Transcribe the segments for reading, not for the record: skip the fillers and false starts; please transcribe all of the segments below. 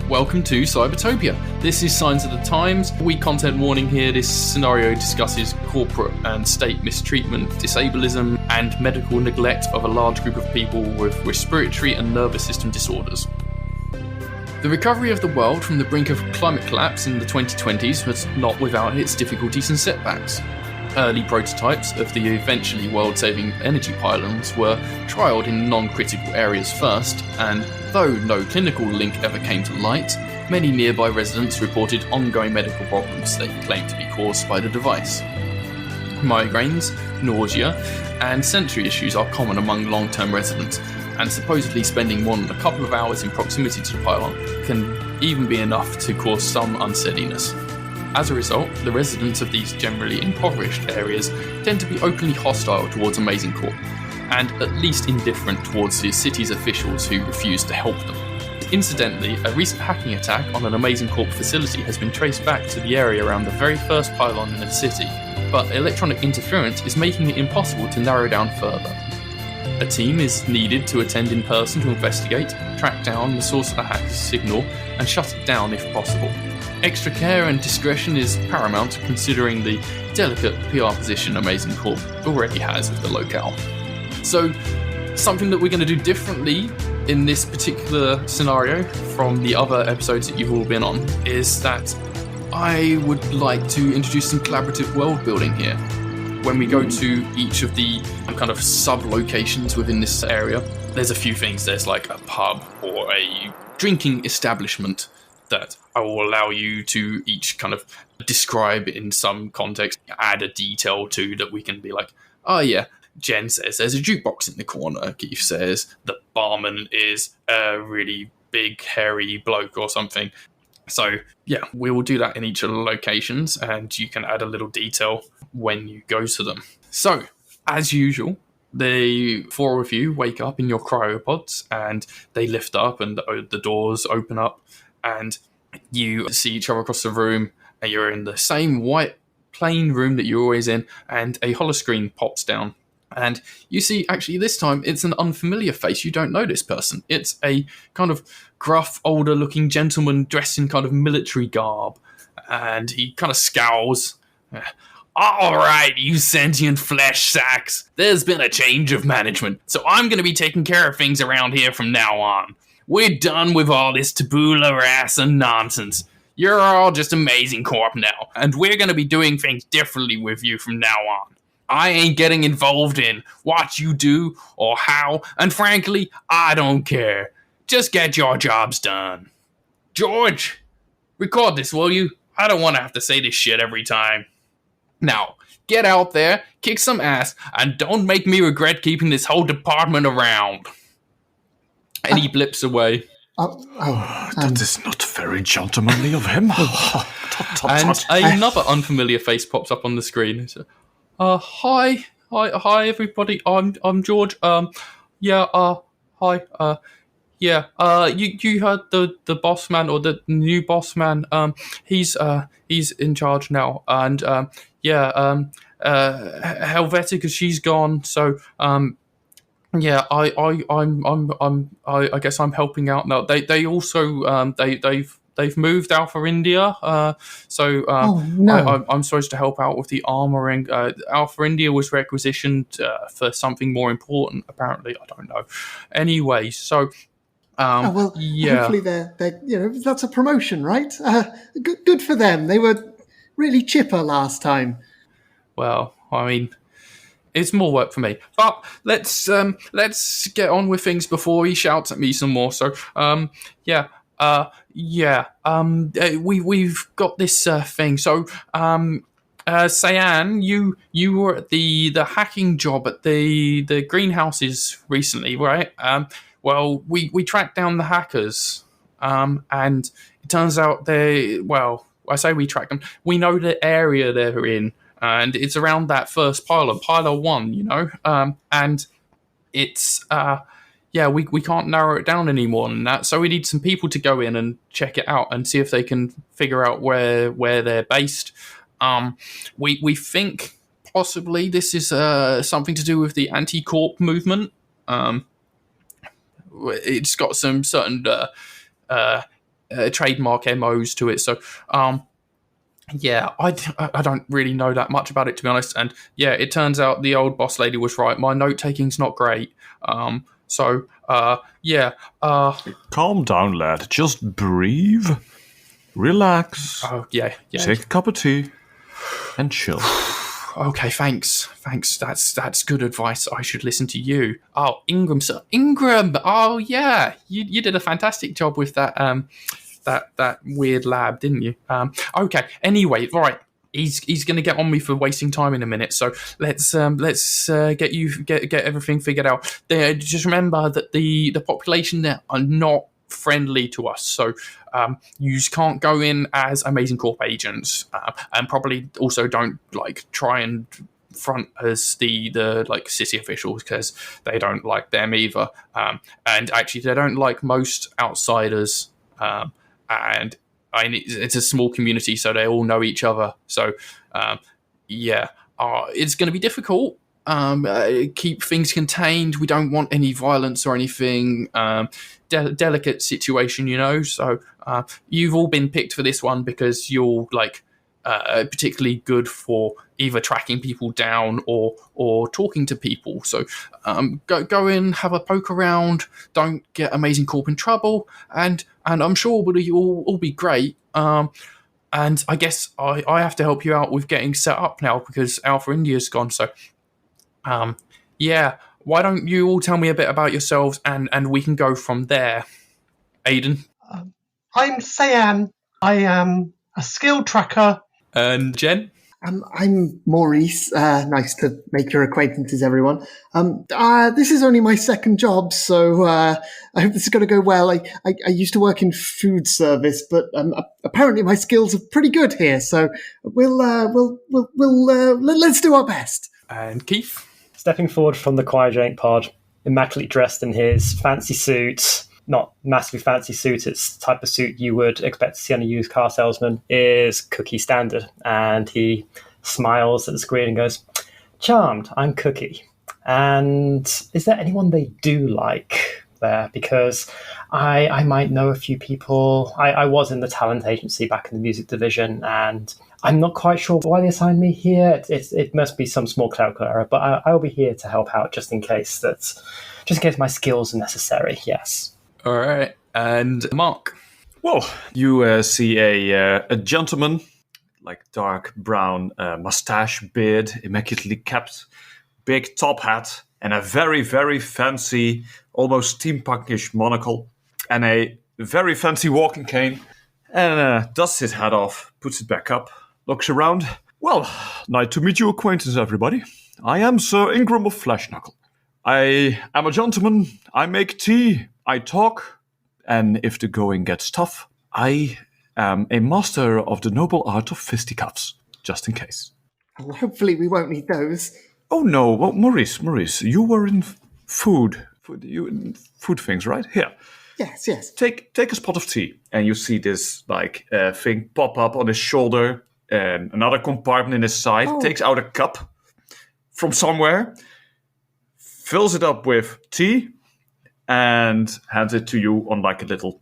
Welcome to Cybertopia. This is Signs of the Times. Weak content warning here. This scenario discusses corporate and state mistreatment, disableism, and medical neglect of a large group of people with respiratory and nervous system disorders. The recovery of the world from the brink of climate collapse in the 2020s was not without its difficulties and setbacks. Early prototypes of the eventually world-saving energy pylons were trialled in non-critical areas first, and though no clinical link ever came to light, many nearby residents reported ongoing medical problems they claimed to be caused by the device. Migraines, nausea, and sensory issues are common among long-term residents, and supposedly spending more than a couple of hours in proximity to the pylon can even be enough to cause some unsteadiness. As a result, the residents of these generally impoverished areas tend to be openly hostile towards Amazing Corp, and at least indifferent towards the city's officials who refuse to help them. Incidentally, a recent hacking attack on an Amazing Corp facility has been traced back to the area around the very first pylon in the city, but electronic interference is making it impossible to narrow down further. A team is needed to attend in person to investigate, track down the source of the hacker's signal, and shut it down if possible. Extra care and discretion is paramount considering the delicate PR position Amazing Corp already has with the locale. So, something that we're going to do differently in this particular scenario from the other episodes that you've all been on is that I would like to introduce some collaborative world building here. When we go to each of the kind of sub-locations within this area, there's a few things. There's like a pub or a drinking establishment that I will allow you to each kind of describe in some context, add a detail to that we can be like, oh yeah, Jen says there's a jukebox in the corner. Keith says the barman is a really big, hairy bloke or something. So yeah, we will do that in each of the locations and you can add a little detail when you go to them. So, as usual, the four of you wake up in your cryopods and they lift up and the doors open up and you see each other across the room and you're in the same white plain room that you're always in and a holoscreen pops down. And you see, actually, this time, it's an unfamiliar face. You don't know this person. It's a kind of gruff, older-looking gentleman dressed in kind of military garb. And he kind of scowls. All right, you sentient flesh sacks. There's been a change of management, so I'm going to be taking care of things around here from now on. We're done with all this tabula rasa and nonsense. You're all just Amazing Corp now, and we're going to be doing things differently with you from now on. I ain't getting involved in what you do or how, and frankly, I don't care. Just get your jobs done. George, record this, will you? I don't want to have to say this shit every time. Now, get out there, kick some ass, and don't make me regret keeping this whole department around. And he blips away. That is not very gentlemanly of him. And another unfamiliar face pops up on the screen. Hi everybody. I'm George. Hi. You heard the boss man or the new boss man. He's in charge now, and Helvetica, she's gone. So yeah, I guess I'm helping out now. They also they've moved Alpha India, so I'm supposed to help out with the armoring. Alpha India was requisitioned for something more important, apparently. I don't know. Anyway, so hopefully they're that's a promotion, right? Good for them. They were really chipper last time. Well, I mean, it's more work for me. But let's get on with things before he shouts at me some more. So we've got this thing. So Cyan, you were at the hacking job at the greenhouses recently, right? Well, we tracked down the hackers, and it turns out I say we tracked them. We know the area they're in. And it's around that first pylon 1, and it's, we can't narrow it down any more than that. So we need some people to go in and check it out and see if they can figure out where they're based. We think possibly this is something to do with the anti-corp movement. It's got some certain trademark MOs to it. So, yeah, I don't really know that much about it, to be honest. And yeah, it turns out the old boss lady was right. My note taking's not great. Yeah. Calm down, lad. Just breathe, relax. Oh, yeah. Take a cup of tea and chill. Okay, thanks. That's good advice. I should listen to you. Oh, Ingram, sir. Ingram. Oh, yeah. You did a fantastic job with that that weird lab, didn't you? Okay. Anyway, right. He's going to get on me for wasting time in a minute. So let's get everything figured out. Just remember that the population there are not friendly to us. So you can't go in as Amazing Corp agents, and probably also don't try and front as the city officials, because they don't like them either. And actually, they don't like most outsiders. And it's a small community, so they all know each other. So, it's going to be difficult. Keep things contained. We don't want any violence or anything. Delicate situation, So, you've all been picked for this one because you're particularly good for either tracking people down or talking to people. So, go in, have a poke around. Don't get Amazing Corp in trouble, and I'm sure you'll all be great. And I guess I have to help you out with getting set up now because Alpha India's gone. So, why don't you all tell me a bit about yourselves and we can go from there. Aiden? I'm Cyan. I am a skill tracker. And Jen? I'm Maurice. Nice to make your acquaintances, everyone. This is only my second job, so I hope this is going to go well. I used to work in food service, but apparently my skills are pretty good here. So let's do our best. And Keith? Stepping forward from the cryogenic pod, immaculately dressed in his fancy suit. Not massively fancy suit, it's the type of suit you would expect to see on a used car salesman, is Cookie Standard. And he smiles at the screen and goes, "Charmed, I'm Cookie. And is there anyone they do like there? Because I might know a few people. I was in the talent agency back in the music division, and I'm not quite sure why they assigned me here. It must be some small clerical error, but I'll be here to help out just in case my skills are necessary, yes." All right. And Mark? Well, you see a gentleman, dark brown mustache, beard, immaculately kept, big top hat, and a very, very fancy, almost steampunkish monocle, and a very fancy walking cane, and dusts his hat off, puts it back up, looks around. "Well, nice to meet you acquaintance, everybody. I am Sir Ingram of Flashknuckle. I am a gentleman. I make tea. I talk, and if the going gets tough, I am a master of the noble art of fisticuffs, just in case." Well, hopefully we won't need those. Oh no, well, Maurice, you were in food things, right? Here. Yes. Take a spot of tea, and you see this thing pop up on his shoulder, and another compartment in his side. Oh. Takes out a cup from somewhere, fills it up with tea, and hands it to you on a little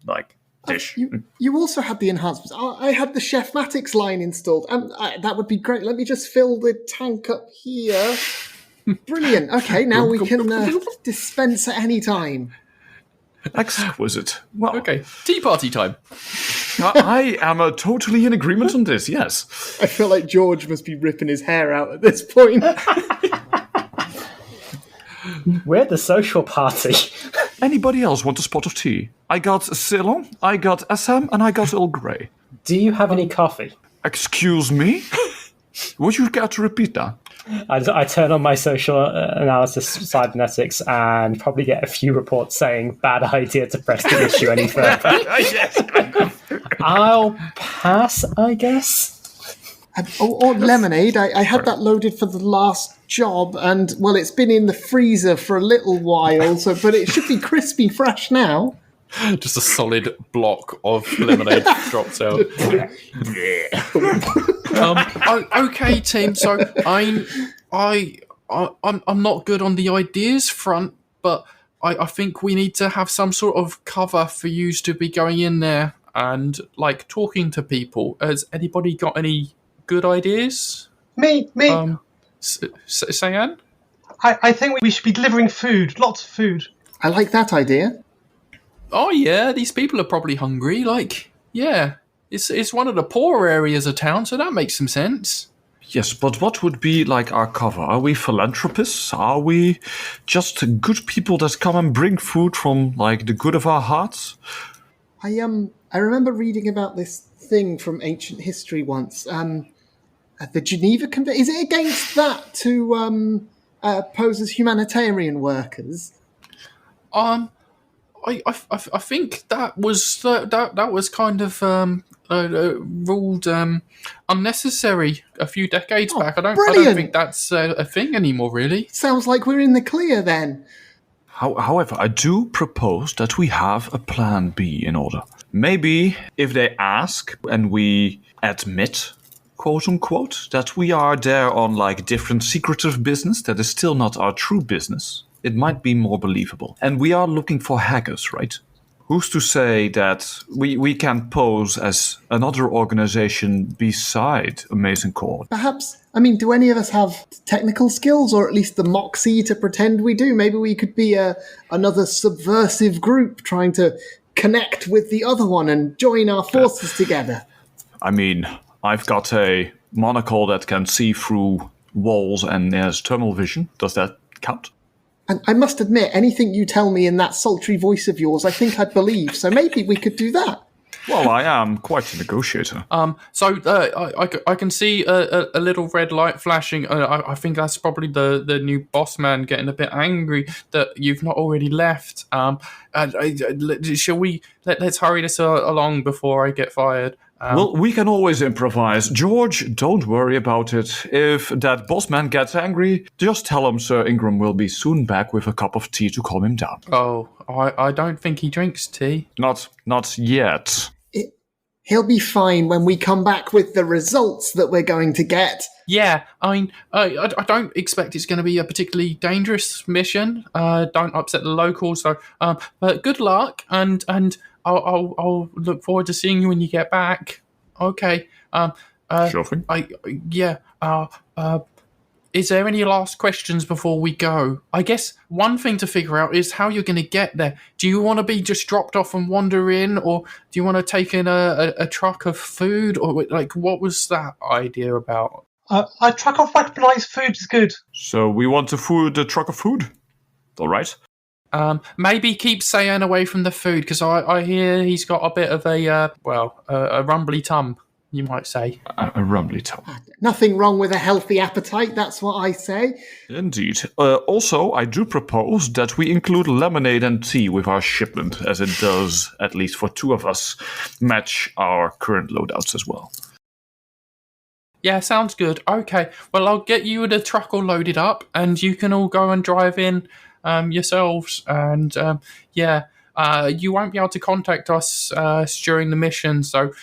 dish. You also had the enhancements. I had the Chefmatics line installed. That would be great. Let me just fill the tank up here. Brilliant. Okay, now we can dispense at any time. Exquisite. Well, Okay. Tea party time. I am totally in agreement on this, yes. I feel like George must be ripping his hair out at this point. We're the social party. Anybody else want a spot of tea? I got Ceylon, I got Assam, and I got Earl Grey. Do you have any coffee? Excuse me? Would you care to repeat that? I turn on my social analysis cybernetics and probably get a few reports saying bad idea to press the issue any further. Yes. I'll pass, I guess. Or lemonade. I had that loaded for the last job, and well, it's been in the freezer for a little while. But it should be crispy fresh now. Just a solid block of lemonade drops out. Okay, team. So I'm not good on the ideas front, but I think we need to have some sort of cover for you to be going in there. and like talking to people. Has anybody got any good ideas? Me. Cyan? I think we should be delivering food, lots of food. I like that idea. Oh yeah, these people are probably hungry. Like, yeah, it's one of the poorer areas of town, so that makes some sense. Yes, but what would be like our cover? Are we philanthropists? Are we just good people that come and bring food from like the good of our hearts? I remember reading about this thing from ancient history once. The Geneva Convention. Is it against that to pose as humanitarian workers? I think that was kind of ruled unnecessary a few decades back. I don't think that's a thing anymore, really. Sounds like we're in the clear then. However, I do propose that we have a plan B in order. Maybe if they ask and we admit, quote unquote, that we are there on like different secretive business that is still not our true business, it might be more believable. And we are looking for hackers, right? Who's to say that we can pose as another organization beside Amazing Core? Perhaps, do any of us have technical skills, or at least the moxie to pretend we do? Maybe we could be another subversive group trying to connect with the other one and join our forces together. I've got a monocle that can see through walls and has tunnel vision. Does that count? And I must admit, anything you tell me in that sultry voice of yours, I think I'd believe. So maybe we could do that. Well, I am quite a negotiator. So I can see a little red light flashing. I think that's probably the new boss man getting a bit angry that you've not already left. Shall we let's hurry this along before I get fired? Well, we can always improvise. George, don't worry about it. If that boss man gets angry, just tell him Sir Ingram will be soon back with a cup of tea to calm him down. Oh, I don't think he drinks tea. Not yet. He'll be fine when we come back with the results that we're going to get. Yeah, I don't expect it's going to be a particularly dangerous mission. Don't upset the locals, so but good luck, and I'll look forward to seeing you when you get back. Okay. Sure thing. Is there any last questions before we go? I guess one thing to figure out is how you're going to get there. Do you want to be just dropped off and wander in, or do you want to take in a truck of food, or like what was that idea about? A truck of weaponized food is good. So we want a truck of food? All right. Maybe keep Cyan away from the food, because I hear he's got a bit of a rumbly tum, you might say. A rumbly tum. Nothing wrong with a healthy appetite, that's what I say. Indeed. Also, I do propose that we include lemonade and tea with our shipment, as it does, at least for two of us, match our current loadouts as well. Yeah, sounds good. Okay, well, I'll get you the truck all loaded up, and you can all go and drive in yourselves, and you won't be able to contact us during the mission, so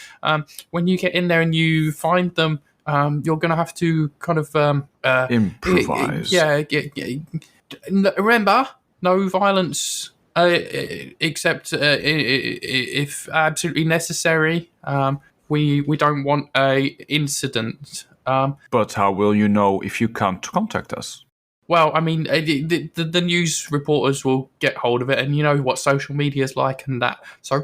when you get in there and you find them, you're going to have to kind of improvise. Remember, no violence except if absolutely necessary. We don't want a incident. But how will you know if you can't contact us? Well, the news reporters will get hold of it, and you know what social media is like and that. So,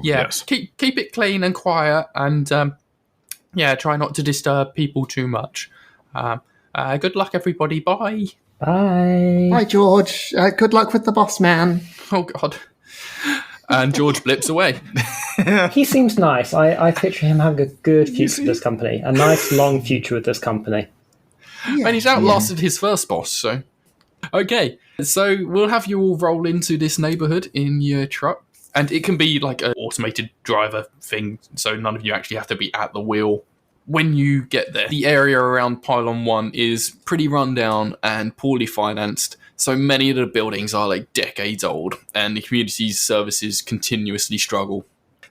yes. keep it clean and quiet, and try not to disturb people too much. Good luck, everybody. Bye. Bye. Bye, George. Good luck with the boss man. Oh, God. And George blips away. He seems nice. I picture him having a good future with this company. A nice, long future with this company. Yeah, and he's outlasted his first boss, so... Okay, so we'll have you all roll into this neighbourhood in your truck. And it can be like an automated driver thing, so none of you actually have to be at the wheel. When you get there, the area around Pylon 1 is pretty rundown and poorly financed, so many of the buildings are like decades old, and the community's services continuously struggle.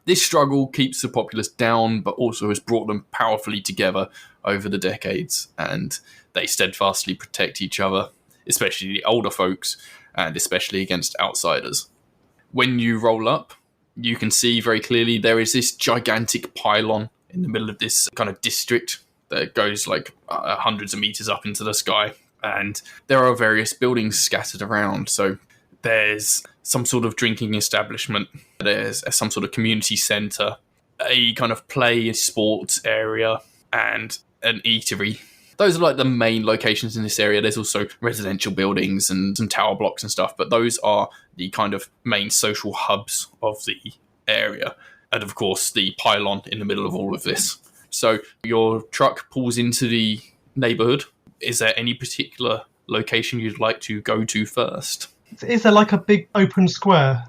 This struggle keeps the populace down, but also has brought them powerfully together over the decades, and they steadfastly protect each other, especially the older folks, and especially against outsiders. When you roll up, you can see very clearly there is this gigantic pylon in the middle of this kind of district that goes like hundreds of meters up into the sky. And there are various buildings scattered around. So there's some sort of drinking establishment. There's some sort of community centre, a kind of play sports area, and an eatery. Those are like the main locations in this area. There's also residential buildings and some tower blocks and stuff, but those are the kind of main social hubs of the area. And of course, the pylon in the middle of all of this. So your truck pulls into the neighbourhood. Is there any particular location you'd like to go to first? Is there like a big open square?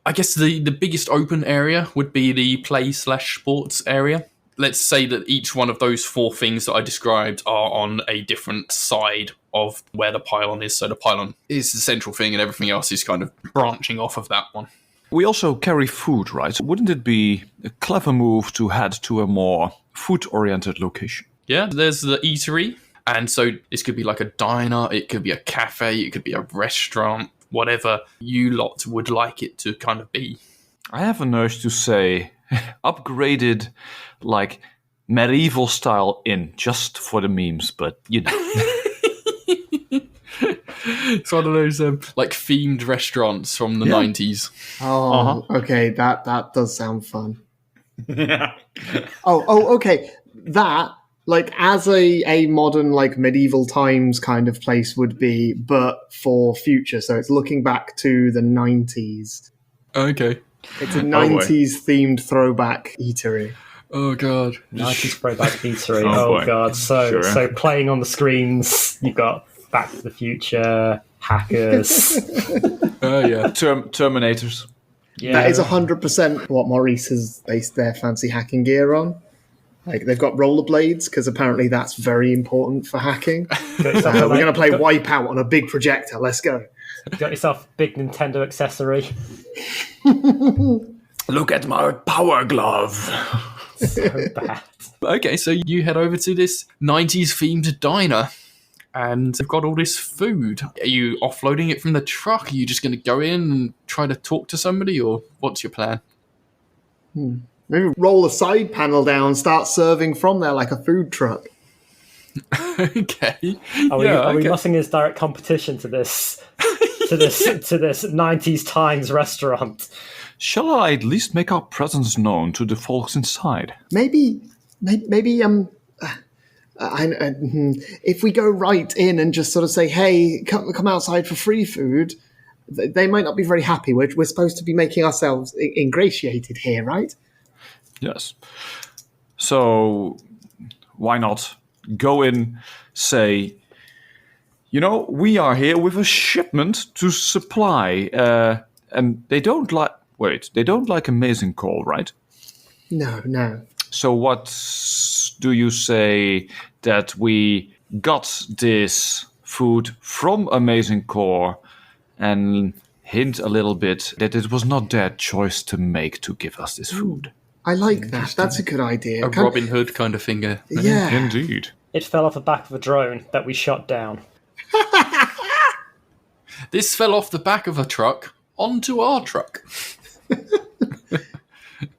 I guess the biggest open area would be the play/sports area. Let's say that each one of those 4 things that I described are on a different side of where the pylon is. So the pylon is the central thing and everything else is kind of branching off of that one. We also carry food, right? Wouldn't it be a clever move to head to a more food-oriented location? Yeah, there's the eatery. And so this could be like a diner, it could be a cafe, it could be a restaurant, whatever you lot would like it to kind of be. I have an urge to say upgraded, like medieval style inn, just for the memes, but you know. It's one of those like themed restaurants from the 90s. Oh, okay, that does sound fun. Okay, that, like, as a modern, like, medieval times kind of place would be, but for future, so it's looking back to the 90s. Okay. It's a 90s themed throwback eatery. Oh god. 90s throwback eatery. Oh, Oh god. So Sure. so playing on the screens, you've got Back to the Future, Hackers. Oh yeah. Terminators. Yeah. That is 100% what Maurice has based their fancy hacking gear on. Like, they've got rollerblades, because apparently that's very important for hacking. We're going to play Wipeout on a big projector. Let's go. Got yourself a big Nintendo accessory. Look at my power glove. So bad. Okay, so you head over to this 90s themed diner and you've got all this food. Are you offloading it from the truck? Are you just going to go in and try to talk to somebody, or what's your plan? Maybe roll the side panel down and start serving from there like a food truck. Okay. Are we mussing his direct competition to this to this 90s times restaurant? Shall I at least make our presence known to the folks inside? Maybe if we go right in and just sort of say, hey, come outside for free food, they might not be very happy. We're supposed to be making ourselves ingratiated here, right? Yes. So why not go in, say, you know, we are here with a shipment to supply, and they don't like Amazing Call, right? No. So what do you say that we got this food from Amazing Core and hint a little bit that it was not their choice to make to give us this food? I like that. That's a good idea. A Robin Hood kind of thing. Yeah. Indeed. It fell off the back of a drone that we shot down. This fell off the back of a truck onto our truck.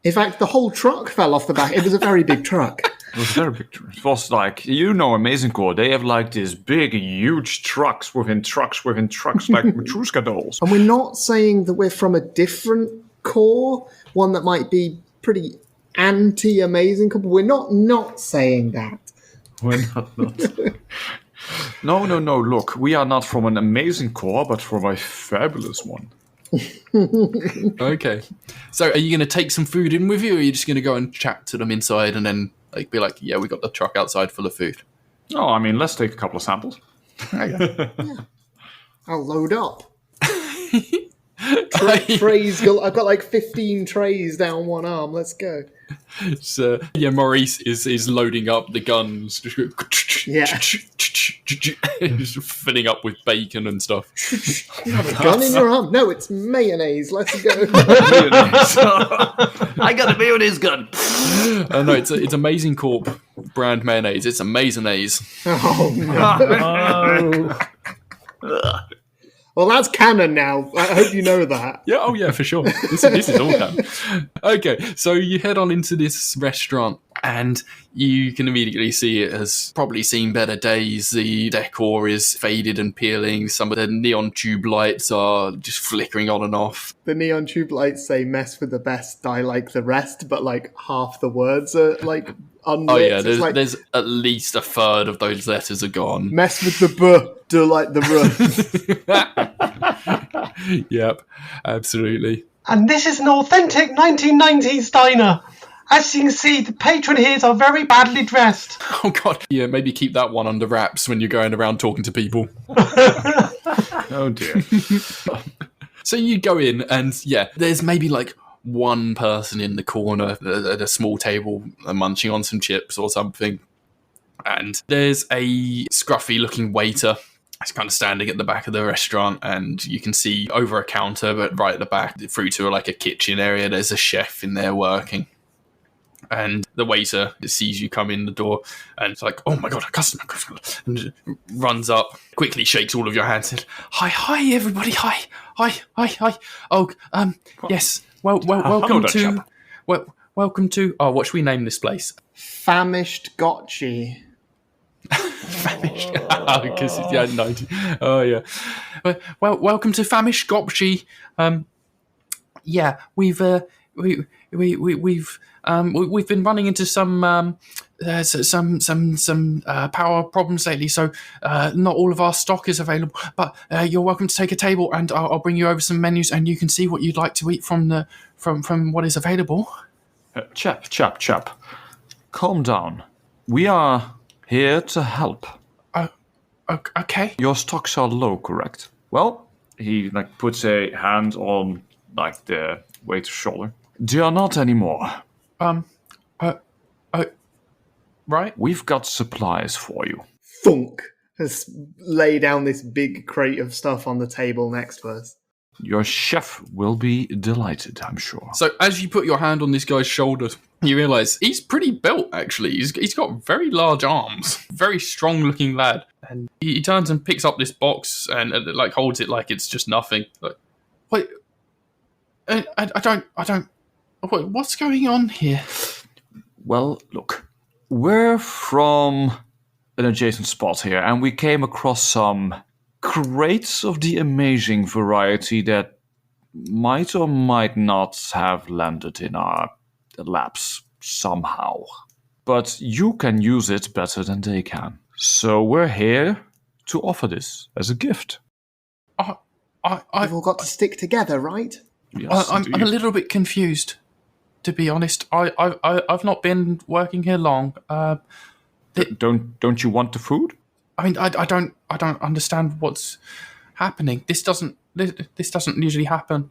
In fact, the whole truck fell off the back. It was a very big truck. It was very big. It was like, you know, Amazing Core, they have like these big, huge trucks within trucks, like Matryoshka dolls. And we're not saying that we're from a different core, one that might be pretty anti-Amazing Core, but we're not saying that. We're not. No, look, we are not from an Amazing Core, but from a fabulous one. Okay. So are you going to take some food in with you, or are you just going to go and chat to them inside and then be like, yeah, we got the truck outside full of food? Oh, I mean, let's take a couple of samples. I'll load up. Trays, I've got like 15 trays down one arm. Let's go. So yeah, Maurice is loading up the guns. Yeah. Just filling up with bacon and stuff. You have a gun in your arm? No, it's mayonnaise. Let's go. I got a mayonnaise gun. No, it's Amazing Corp brand mayonnaise. It's a mayonnaise. Oh, no. Well, that's canon now. I hope you know that. Yeah, oh yeah, for sure. This is all done. Okay, so you head on into this restaurant and you can immediately see it has probably seen better days. The decor is faded and peeling. Some of the neon tube lights are just flickering on and off. The neon tube lights say "mess with the best, die like the rest," but like half the words are like unlit. Oh yeah, It's like, there's at least a third of those letters are gone. mess with the do like the ruh. Yep, absolutely. And this is an authentic 1990s diner. As you can see, the patron here are very badly dressed. Oh god, yeah, maybe keep that one under wraps when you're going around talking to people. Oh dear. So you go in and yeah, there's maybe like one person in the corner at a small table munching on some chips or something. And there's a scruffy looking waiter. He's kind of standing at the back of the restaurant, and you can see over a counter, but right at the back, through to like a kitchen area, there's a chef in there working. And the waiter sees you come in the door and it's like, oh my god, a customer. And runs up, quickly shakes all of your hands and says, hi, everybody, hi. Oh, yes, welcome to... welcome to... Oh, what should we name this place? Famished Gotchi. Famished. Because it's 90. Oh yeah. Well, welcome to Famished Gotchi. Yeah, we've been running into some power problems lately, so not all of our stock is available. But you're welcome to take a table, and I'll bring you over some menus, and you can see what you'd like to eat from what is available. Chap. Calm down. We are here to help. Okay. Your stocks are low, correct? Well, he puts a hand on the waiter's shoulder. They are not anymore. Right? We've got supplies for you. Thunk has laid down this big crate of stuff on the table next to us. Your chef will be delighted, I'm sure. So as you put your hand on this guy's shoulder, you realise he's pretty built, actually. He's got very large arms. Very strong-looking lad. And he turns and picks up this box and holds it like it's just nothing. Like, wait, I don't... Wait, what's going on here? Well, look, we're from an adjacent spot here, and we came across some crates of the amazing variety that might or might not have landed in our laps somehow. But you can use it better than they can. So we're here to offer this as a gift. We've all got to stick together, right? Yes, I'm a little bit confused, to be honest. I've not been working here long. Don't you want the food? I mean, I don't understand what's happening. This doesn't usually happen.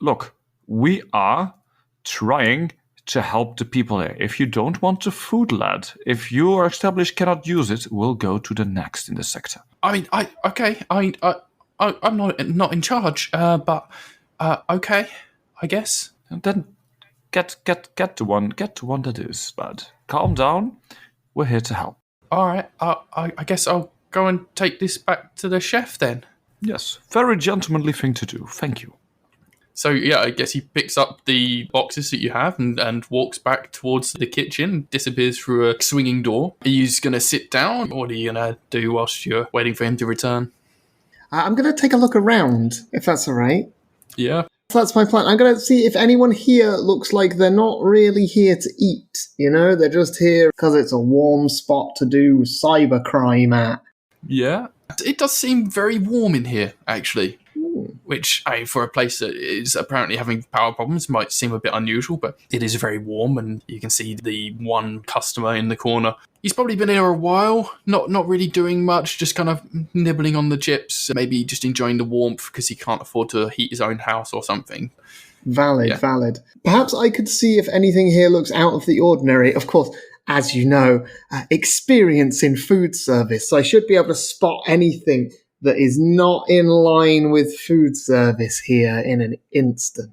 Look, we are trying to help the people here. If you don't want the food, lad, if your established cannot use it, we'll go to the next in the sector. I mean, I'm not in charge, but okay, I guess. And then get to one that is, lad. Calm down. We're here to help. All right, I guess I'll go and take this back to the chef then. Yes, very gentlemanly thing to do. Thank you. So yeah, I guess he picks up the boxes that you have and walks back towards the kitchen, disappears through a swinging door. Are you just going to sit down? What are you going to do whilst you're waiting for him to return? I'm going to take a look around, if that's all right. Yeah. That's my plan. I'm going to see if anyone here looks like they're not really here to eat. You know, they're just here because it's a warm spot to do cybercrime at. Yeah. It does seem very warm in here, actually. Which, for a place that is apparently having power problems, might seem a bit unusual, but it is very warm, and you can see the one customer in the corner. He's probably been here a while, not really doing much, just kind of nibbling on the chips, maybe just enjoying the warmth because he can't afford to heat his own house or something. Valid. Perhaps I could see if anything here looks out of the ordinary. Of course, as you know, experience in food service, so I should be able to spot anything that is not in line with food service here in an instant.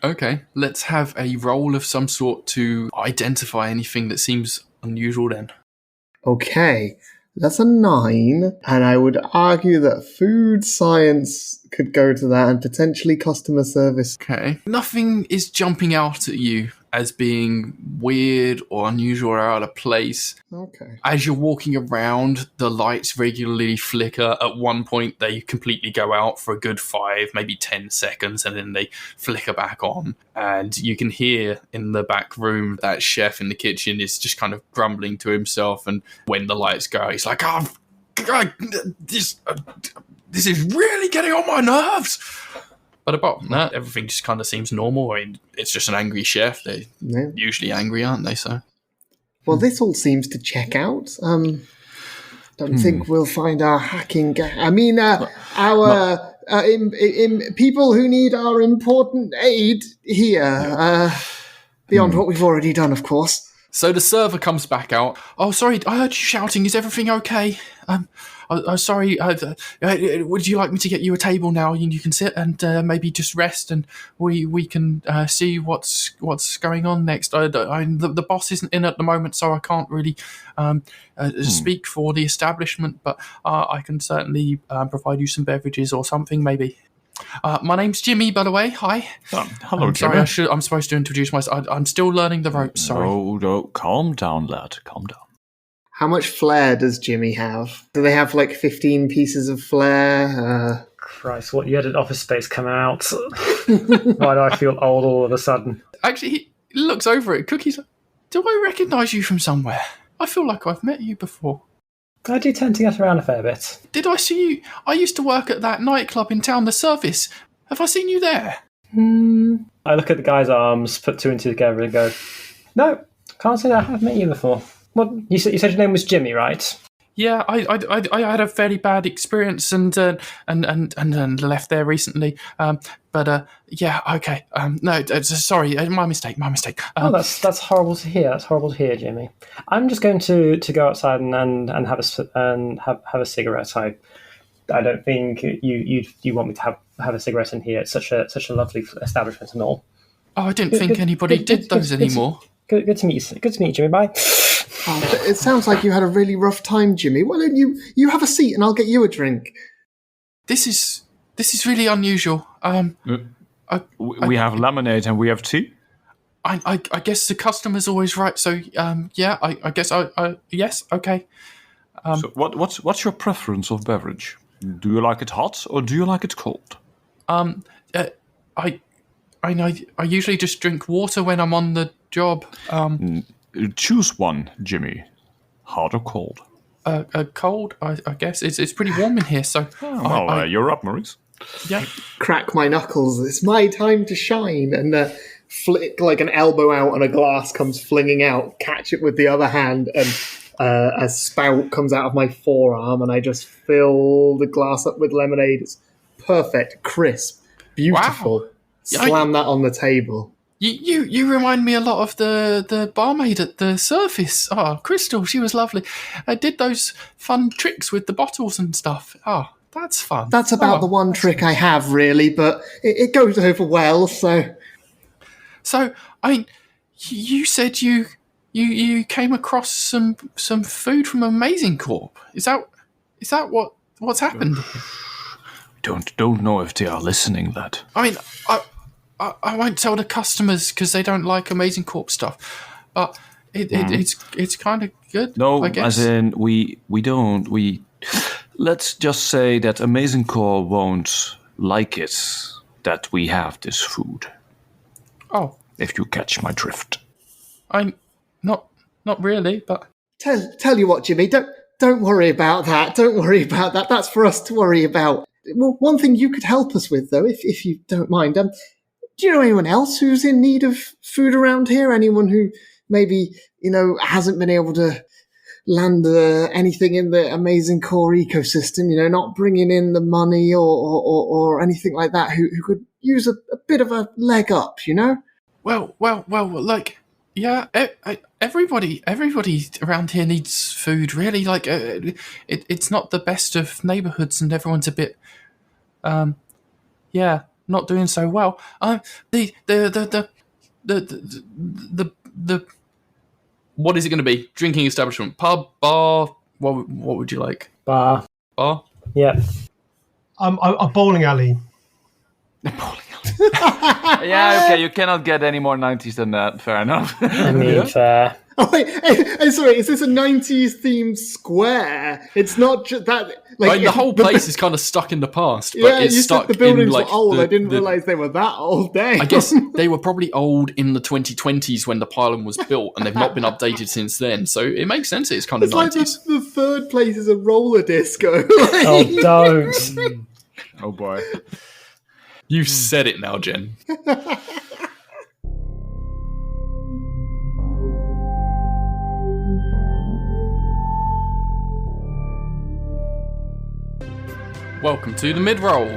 Okay, let's have a roll of some sort to identify anything that seems unusual then. Okay, That's a 9, and I would argue that food science could go to that and potentially customer service. Okay. Nothing is jumping out at you as being weird or unusual or out of place. Okay. As you're walking around, the lights regularly flicker. At one point, they completely go out for a good 5, maybe 10 seconds, and then they flicker back on. And you can hear in the back room that chef in the kitchen is just kind of grumbling to himself. And when the lights go out, he's like, "Oh, God, this is really getting on my nerves." But apart from that, everything just kind of seems normal. I mean, it's just an angry chef. They're usually angry, aren't they? So, well, this all seems to check out. Don't think we'll find our hacking. People who need our important aid here. Beyond what we've already done, of course. So the server comes back out. "Oh, sorry, I heard you shouting. Is everything okay? Sorry. Would you like me to get you a table now? You can sit and maybe just rest, and we can see what's going on next. The boss isn't in at the moment, so I can't really speak for the establishment, but I can certainly provide you some beverages or something, maybe." My name's Jimmy, by the way. Hi. Hello, Jimmy. Sorry, I'm supposed to introduce myself. I'm still learning the ropes. Sorry. No, calm down, lad. Calm down. How much flair does Jimmy have? Do they have like 15 pieces of flair? Christ, what, you had an Office Space come out? Why do I feel old all of a sudden? Actually, he looks over at Cookie's like, "Do I recognise you from somewhere? I feel like I've met you before." I do tend to get around a fair bit. "Did I see you? I used to work at that nightclub in town, The Service. Have I seen you there?" I look at the guy's arms, put 2 and 2 together and go, "No, can't say that I have met you before." What, you said your name was Jimmy, right? Yeah, I had a fairly bad experience and left there recently. Yeah, okay. No, sorry, my mistake. That's horrible to hear. That's horrible to hear, Jimmy. I'm just going to go outside and have a cigarette. I don't think you want me to have a cigarette in here. It's such a lovely establishment and all. Oh, I didn't think anybody did those anymore. Good to meet you. Good to meet you, Jimmy. Bye. Oh, it sounds like you had a really rough time, Jimmy. Why don't you have a seat and I'll get you a drink? This is really unusual. We have lemonade and we have tea. I guess the customer's always right. So yeah, I guess yes, okay. So what's your preference of beverage? Do you like it hot or do you like it cold? I know I usually just drink water when I'm on the job. Choose one, Jimmy. Hot or cold? Cold, I guess. It's pretty warm in here, so... You're up, Maurice. Yeah. Crack my knuckles. It's my time to shine. And flick like an elbow out and a glass comes flinging out. Catch it with the other hand and a spout comes out of my forearm and I just fill the glass up with lemonade. It's perfect, crisp, beautiful. Wow. Slam that on the table. You remind me a lot of the barmaid at the Surface. Oh, Crystal, she was lovely. I did those fun tricks with the bottles and stuff. Oh, that's fun. That's about the one trick I have, really, but it goes over well, so... So, I mean, you said you came across some food from Amazing Corp. Is that what's happened? Don't know if they are listening, lad. I mean, I won't tell the customers because they don't like Amazing Corp stuff, but it's kind of good. No, I guess. as in we don't. Let's just say that Amazing Corp won't like it that we have this food. Oh, if you catch my drift. I'm not really, but tell you what, Jimmy, don't worry about that. Don't worry about that. That's for us to worry about. Well, one thing you could help us with, though, if you don't mind. Do you know anyone else who's in need of food around here? Anyone who maybe, hasn't been able to land anything in the Amazing Core ecosystem, not bringing in the money or anything like that, who could use a bit of a leg up, Well, like, yeah, everybody around here needs food, really. Like, it's not the best of neighbourhoods and everyone's a bit, not doing so well. The what is it going to be? Drinking establishment, pub, bar, What would you like? Bar. Bar? Yeah. A bowling alley. Yeah, okay, you cannot get any more 90s than that. Fair enough. I mean, fair. Oh wait, hey, sorry. Is this a '90s themed square? It's not just that. Like The whole place is kind of stuck in the past, but Yeah, it's you stuck said the buildings in like were old. I didn't the- realize they were that old. Dang. I guess they were probably old in the 2020s when the pylon was built, and they've not been updated since then. So it makes sense. It's kind of it's like 90s. the third place is a roller disco. Oh, don't. Oh boy. You've said it now, Jen. Welcome to the mid-roll.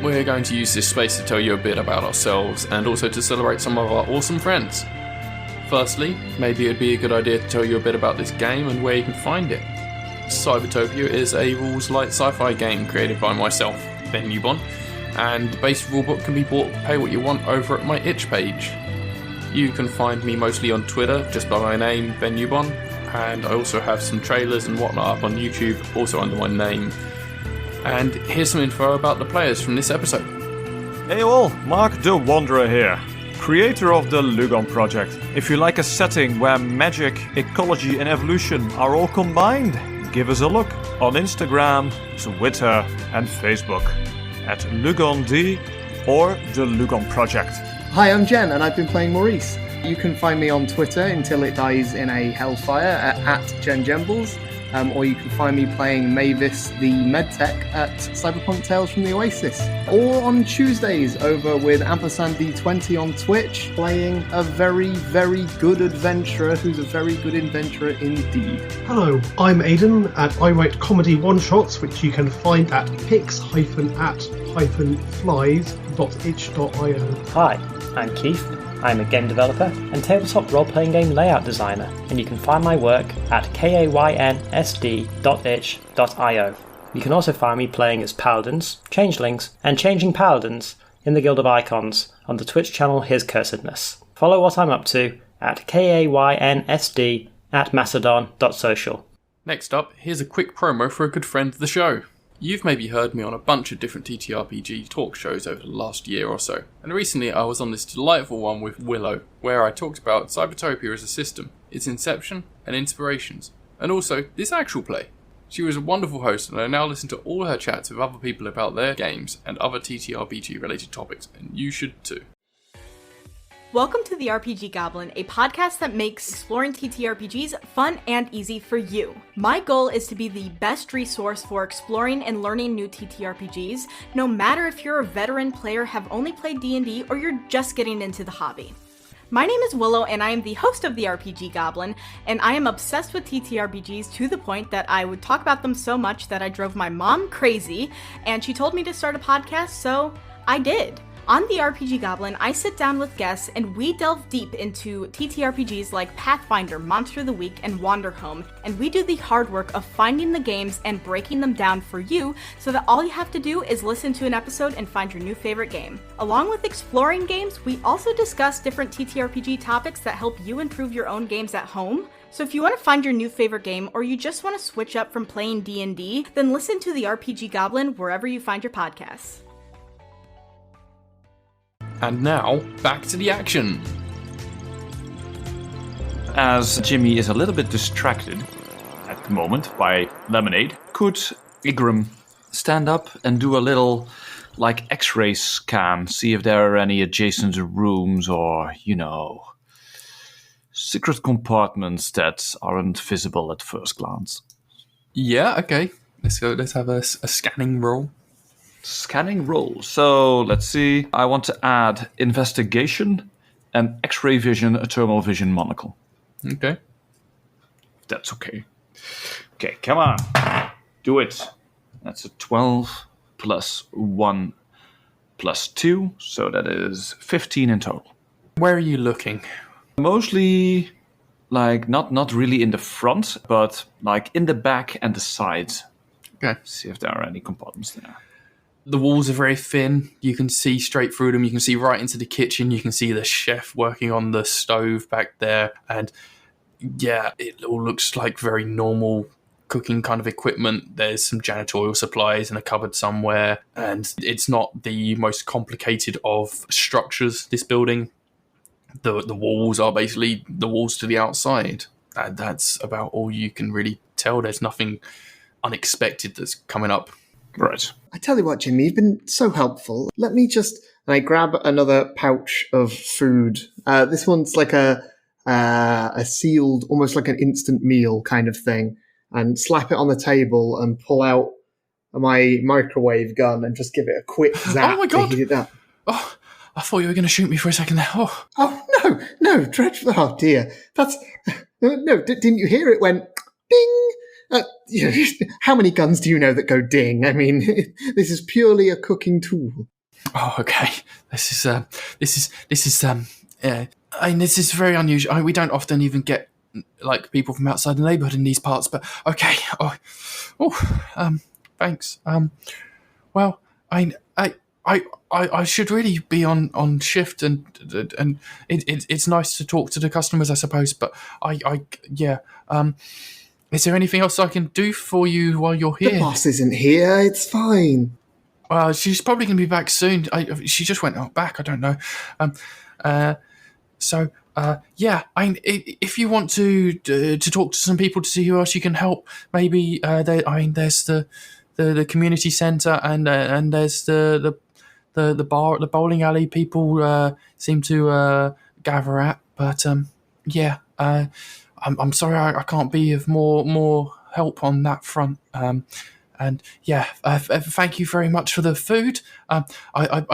We're going to use this space to tell you a bit about ourselves and also to celebrate some of our awesome friends. Firstly, maybe it'd be a good idea to tell you a bit about this game and where you can find it. Cybertopia is a rules-lite sci-fi game created by myself, Ben Newbon, and the base rulebook can be bought pay what you want over at my itch page. You can find me mostly on Twitter, just by my name, Ben Newbon, and I also have some trailers and whatnot up on YouTube, also under my name. And here's some info about the players from this episode. Hey all, Mark the Wanderer here, creator of the Lugon project. If you like a setting where magic, ecology and evolution are all combined, give us a look on Instagram, Twitter and Facebook at LugonD or the Lugon project. Hi, I'm Jen, and I've been playing Maurice. You can find me on Twitter until it dies in a hellfire at Jen Jenbles, or you can find me playing Mavis the Medtech at Cyberpunk Tales from the Oasis, or on Tuesdays over with Ampersand D20 on Twitch, playing a very, very good adventurer who's a very good adventurer indeed. Hello, I'm Aiden, and I write comedy one-shots, which you can find at pix-at-flies.itch.io. Hi, I'm Keith. I'm a game developer and tabletop role-playing game layout designer, and you can find my work at kaYNSD.itch.io. You can also find me playing as paladins, changelings, and changing paladins in the Guild of Icons on the Twitch channel His Cursedness. Follow what I'm up to at kaYNSD@macedon.social. Next up, here's a quick promo for a good friend of the show. You've maybe heard me on a bunch of different TTRPG talk shows over the last year or so, and recently I was on this delightful one with Willow, where I talked about Cybertopia as a system, its inception and inspirations, and also this actual play. She was a wonderful host, and I now listen to all her chats with other people about their games and other TTRPG related topics, and you should too. Welcome to the RPG Goblin, a podcast that makes exploring TTRPGs fun and easy for you. My goal is to be the best resource for exploring and learning new TTRPGs, no matter if you're a veteran player, have only played D&D, or you're just getting into the hobby. My name is Willow, and I am the host of the RPG Goblin, and I am obsessed with TTRPGs to the point that I would talk about them so much that I drove my mom crazy, and she told me to start a podcast, so I did. On the RPG Goblin, I sit down with guests and we delve deep into TTRPGs like Pathfinder, Monster of the Week, and Wanderhome, and we do the hard work of finding the games and breaking them down for you so that all you have to do is listen to an episode and find your new favorite game. Along with exploring games, we also discuss different TTRPG topics that help you improve your own games at home. So if you want to find your new favorite game, or you just want to switch up from playing D&D, then listen to the RPG Goblin wherever you find your podcasts. And now, back to the action. As Jimmy is a little bit distracted at the moment by Lemonade, could Igram stand up and do a little, like, X-ray scan, see if there are any adjacent rooms or, secret compartments that aren't visible at first glance? Yeah, okay. Let's go. Let's have a scanning roll. Scanning roll. So let's see. I want to add investigation and X-ray vision, a thermal vision monocle. Okay. That's okay. Okay, come on. Do it. That's a 12 plus 1 plus 2. So that is 15 in total. Where are you looking? Mostly, like, not really in the front, but like in the back and the sides. Okay. See if there are any compartments there. The walls are very thin. You can see straight through them. You can see right into the kitchen. You can see the chef working on the stove back there. And yeah, it all looks like very normal cooking kind of equipment. There's some janitorial supplies in a cupboard somewhere, and it's not the most complicated of structures, this building. The walls are basically the walls to the outside. And that's about all you can really tell. There's nothing unexpected that's coming up. Right. I tell you what, Jimmy, you've been so helpful. Let me just... And I grab another pouch of food. This one's like a sealed, almost like an instant meal kind of thing, and slap it on the table and pull out my microwave gun and just give it a quick zap. Oh my God. to heat it up. Oh, I thought you were going to shoot me for a second there. Oh, no, dreadful. Oh, dear. That's... No, didn't you hear it went ding? How many guns do you know that go ding? I mean, this is purely a cooking tool. Oh, okay. This is very unusual. We don't often even get like people from outside the neighbourhood in these parts, but okay. Thanks. Well, I should really be on shift, and it's nice to talk to the customers, I suppose. But is there anything else I can do for you while you're here? The boss isn't here. It's fine. Well, she's probably going to be back soon. She just went out back. I don't know. If you want to talk to some people to see who else you can help, maybe there's the community centre and there's the bar at the bowling alley. People seem to gather at, but I'm sorry I can't be of more help on that front. Thank you very much for the food. I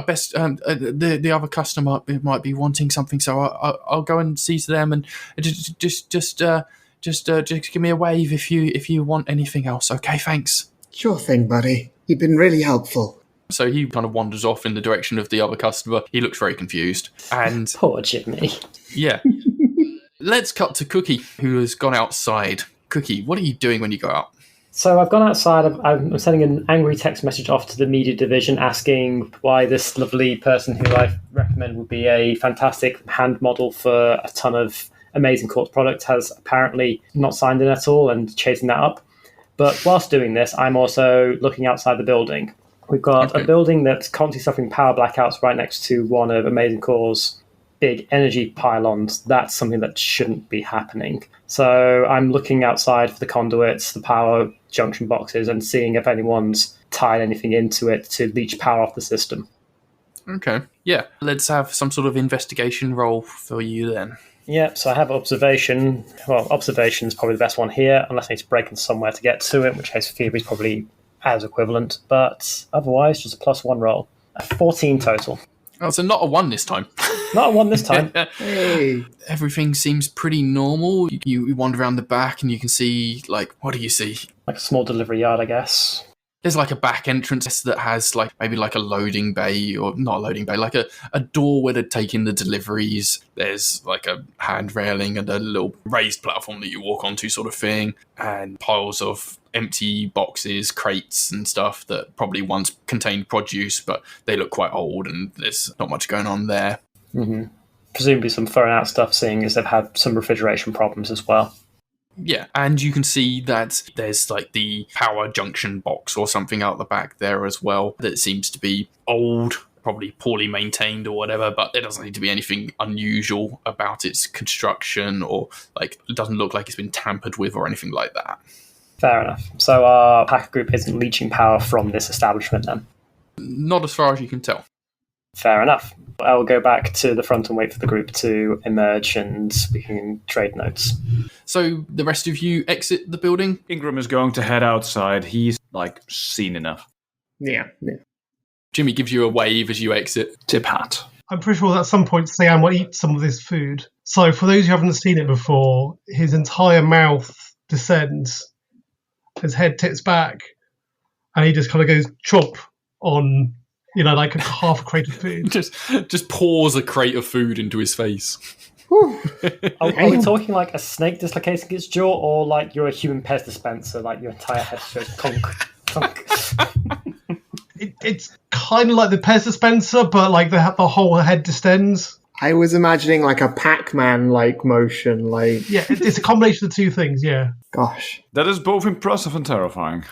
best the other customer might be wanting something, so I'll go and see to them, and just give me a wave if you want anything else. Okay, thanks. Sure thing, buddy. You've been really helpful. So he kind of wanders off in the direction of the other customer. He looks very confused. And poor Jimmy. Yeah. Let's cut to Cookie, who has gone outside. Cookie, what are you doing when you go out? So I've gone outside. I'm sending an angry text message off to the media division asking why this lovely person who I recommend would be a fantastic hand model for a ton of amazing Quartz products has apparently not signed in at all, and chasing that up. But whilst doing this, I'm also looking outside the building. We've got a building that's constantly suffering power blackouts right next to one of Amazing Core's big energy pylons. That's something that shouldn't be happening. So I'm looking outside for the conduits, the power junction boxes, and seeing if anyone's tied anything into it to leach power off the system. Okay. Yeah. Let's have some sort of investigation roll for you then. Yeah, so I have observation. Well, observation's probably the best one here, unless I need to break in somewhere to get to it, in which case Phoebe's probably as equivalent. But otherwise, just a +1 roll. 14 total. Oh, so not a 1 this time. Not a 1 this time. Hey. Everything seems pretty normal. You wander around the back and you can see, like, what do you see? Like a small delivery yard, I guess. There's like a back entrance that has like maybe like a loading bay, or not a loading bay, like a door where they're taking the deliveries. There's like a hand railing and a little raised platform that you walk onto sort of thing, and piles of empty boxes, crates and stuff that probably once contained produce, but they look quite old and there's not much going on there. Mm-hmm. Presumably some thrown out stuff, seeing as they've had some refrigeration problems as well. Yeah, and you can see that there's like the power junction box or something out the back there as well that seems to be old, probably poorly maintained or whatever, but there doesn't need to be anything unusual about its construction, or like it doesn't look like it's been tampered with or anything like that. Fair enough. So our hacker group isn't leeching power from this establishment then? Not as far as you can tell. Fair enough. I will go back to the front and wait for the group to emerge, and we can trade notes. So the rest of you exit the building? Ingram is going to head outside. He's, seen enough. Yeah. Jimmy gives you a wave as you exit. Tip hat. I'm pretty sure that at some point Sam will eat some of this food. So for those who haven't seen it before, his entire mouth descends, his head tips back, and he just kind of goes chomp on... like a half crate of food. just pours a crate of food into his face. Are we talking like a snake dislocating its jaw, or like you're a human Pez dispenser, like your entire head goes conk, conk? It's kind of like the Pez dispenser, but like the whole head distends. I was imagining like a Pac-Man like motion, like Yeah, it's a combination of the two things, yeah. gosh. That is both impressive and terrifying.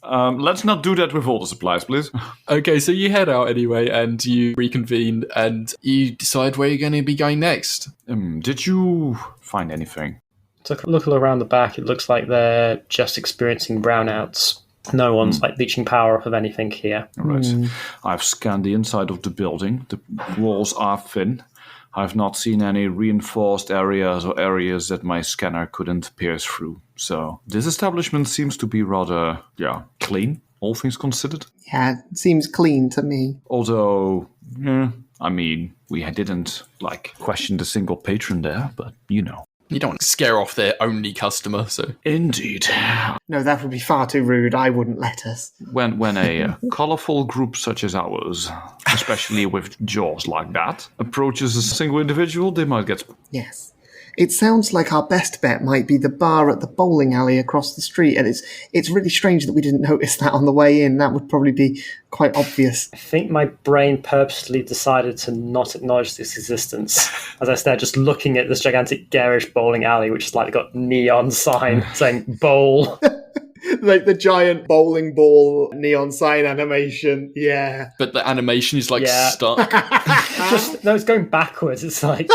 Let's not do that with all the supplies, please. Okay, so you head out anyway, and you reconvene, and you decide where you're going to be going next. Did you find anything? Took a look around the back. It looks like they're just experiencing brownouts. No one's leeching power off of anything here. Right. I've scanned the inside of the building. The walls are thin. I've not seen any reinforced areas or areas that my scanner couldn't pierce through. So this establishment seems to be rather, clean, all things considered. Yeah, it seems clean to me. Although, we didn't, question the single patron there, but you know. You don't want to scare off their only customer, so... Indeed. No, that would be far too rude. I wouldn't let us. When a colourful group such as ours, especially with jaws like that, approaches a single individual, they might get... Yes. It sounds like our best bet might be the bar at the bowling alley across the street, and it's really strange that we didn't notice that on the way in. That would probably be quite obvious. I think my brain purposely decided to not acknowledge this existence as I stare just looking at this gigantic garish bowling alley, which has got neon sign saying bowl. Like the giant bowling ball neon sign animation, yeah. But the animation is stuck. It's going backwards. It's like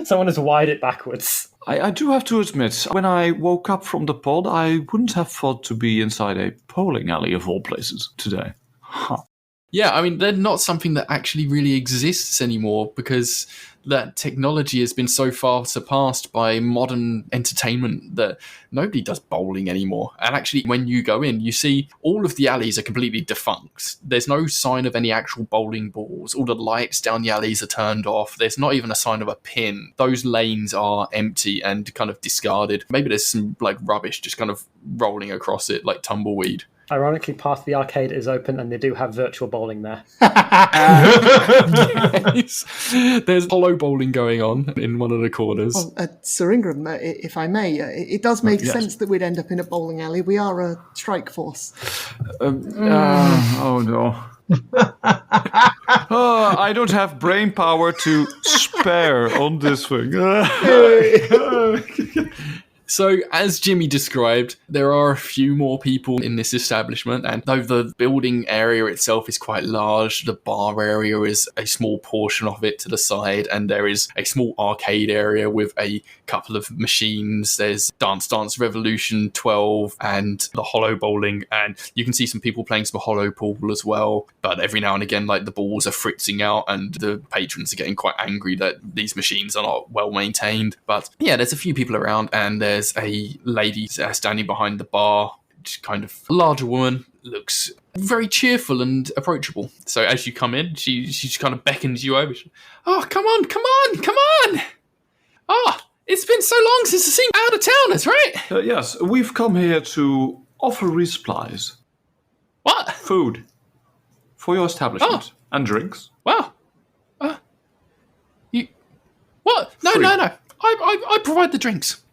someone has wired it backwards. I do have to admit, when I woke up from the pod, I wouldn't have thought to be inside a bowling alley of all places today. Huh. Yeah, they're not something that actually really exists anymore because that technology has been so far surpassed by modern entertainment that nobody does bowling anymore. And actually, when you go in, you see all of the alleys are completely defunct. There's no sign of any actual bowling balls. All the lights down the alleys are turned off. There's not even a sign of a pin. Those lanes are empty and kind of discarded. Maybe there's some rubbish just kind of rolling across it like tumbleweed. Ironically, part of the arcade is open and they do have virtual bowling there. There's hollow bowling going on in one of the corners. Sir Ingram, if I may, it does make sense that we'd end up in a bowling alley. We are a strike force. Oh no. I don't have brain power to spare on this thing. So, as Jimmy described, there are a few more people in this establishment, and though the building area itself is quite large, the bar area is a small portion of it to the side, and there is a small arcade area with a couple of machines. There's Dance Revolution 12 and the hollow bowling, and you can see some people playing some hollow pool as well, but every now and again, the balls are fritzing out, and the patrons are getting quite angry that these machines are not well maintained. But yeah, there's a few people around, and there's a lady standing behind the bar, just kind of a larger woman, looks very cheerful and approachable. So as you come in, she just kind of beckons you over. Oh, come on. It's been so long since I've seen out-of-towners, right? Yes, we've come here to offer resupplies. What? Food. For your establishment. And drinks. Wow. You... What? No. I provide the drinks.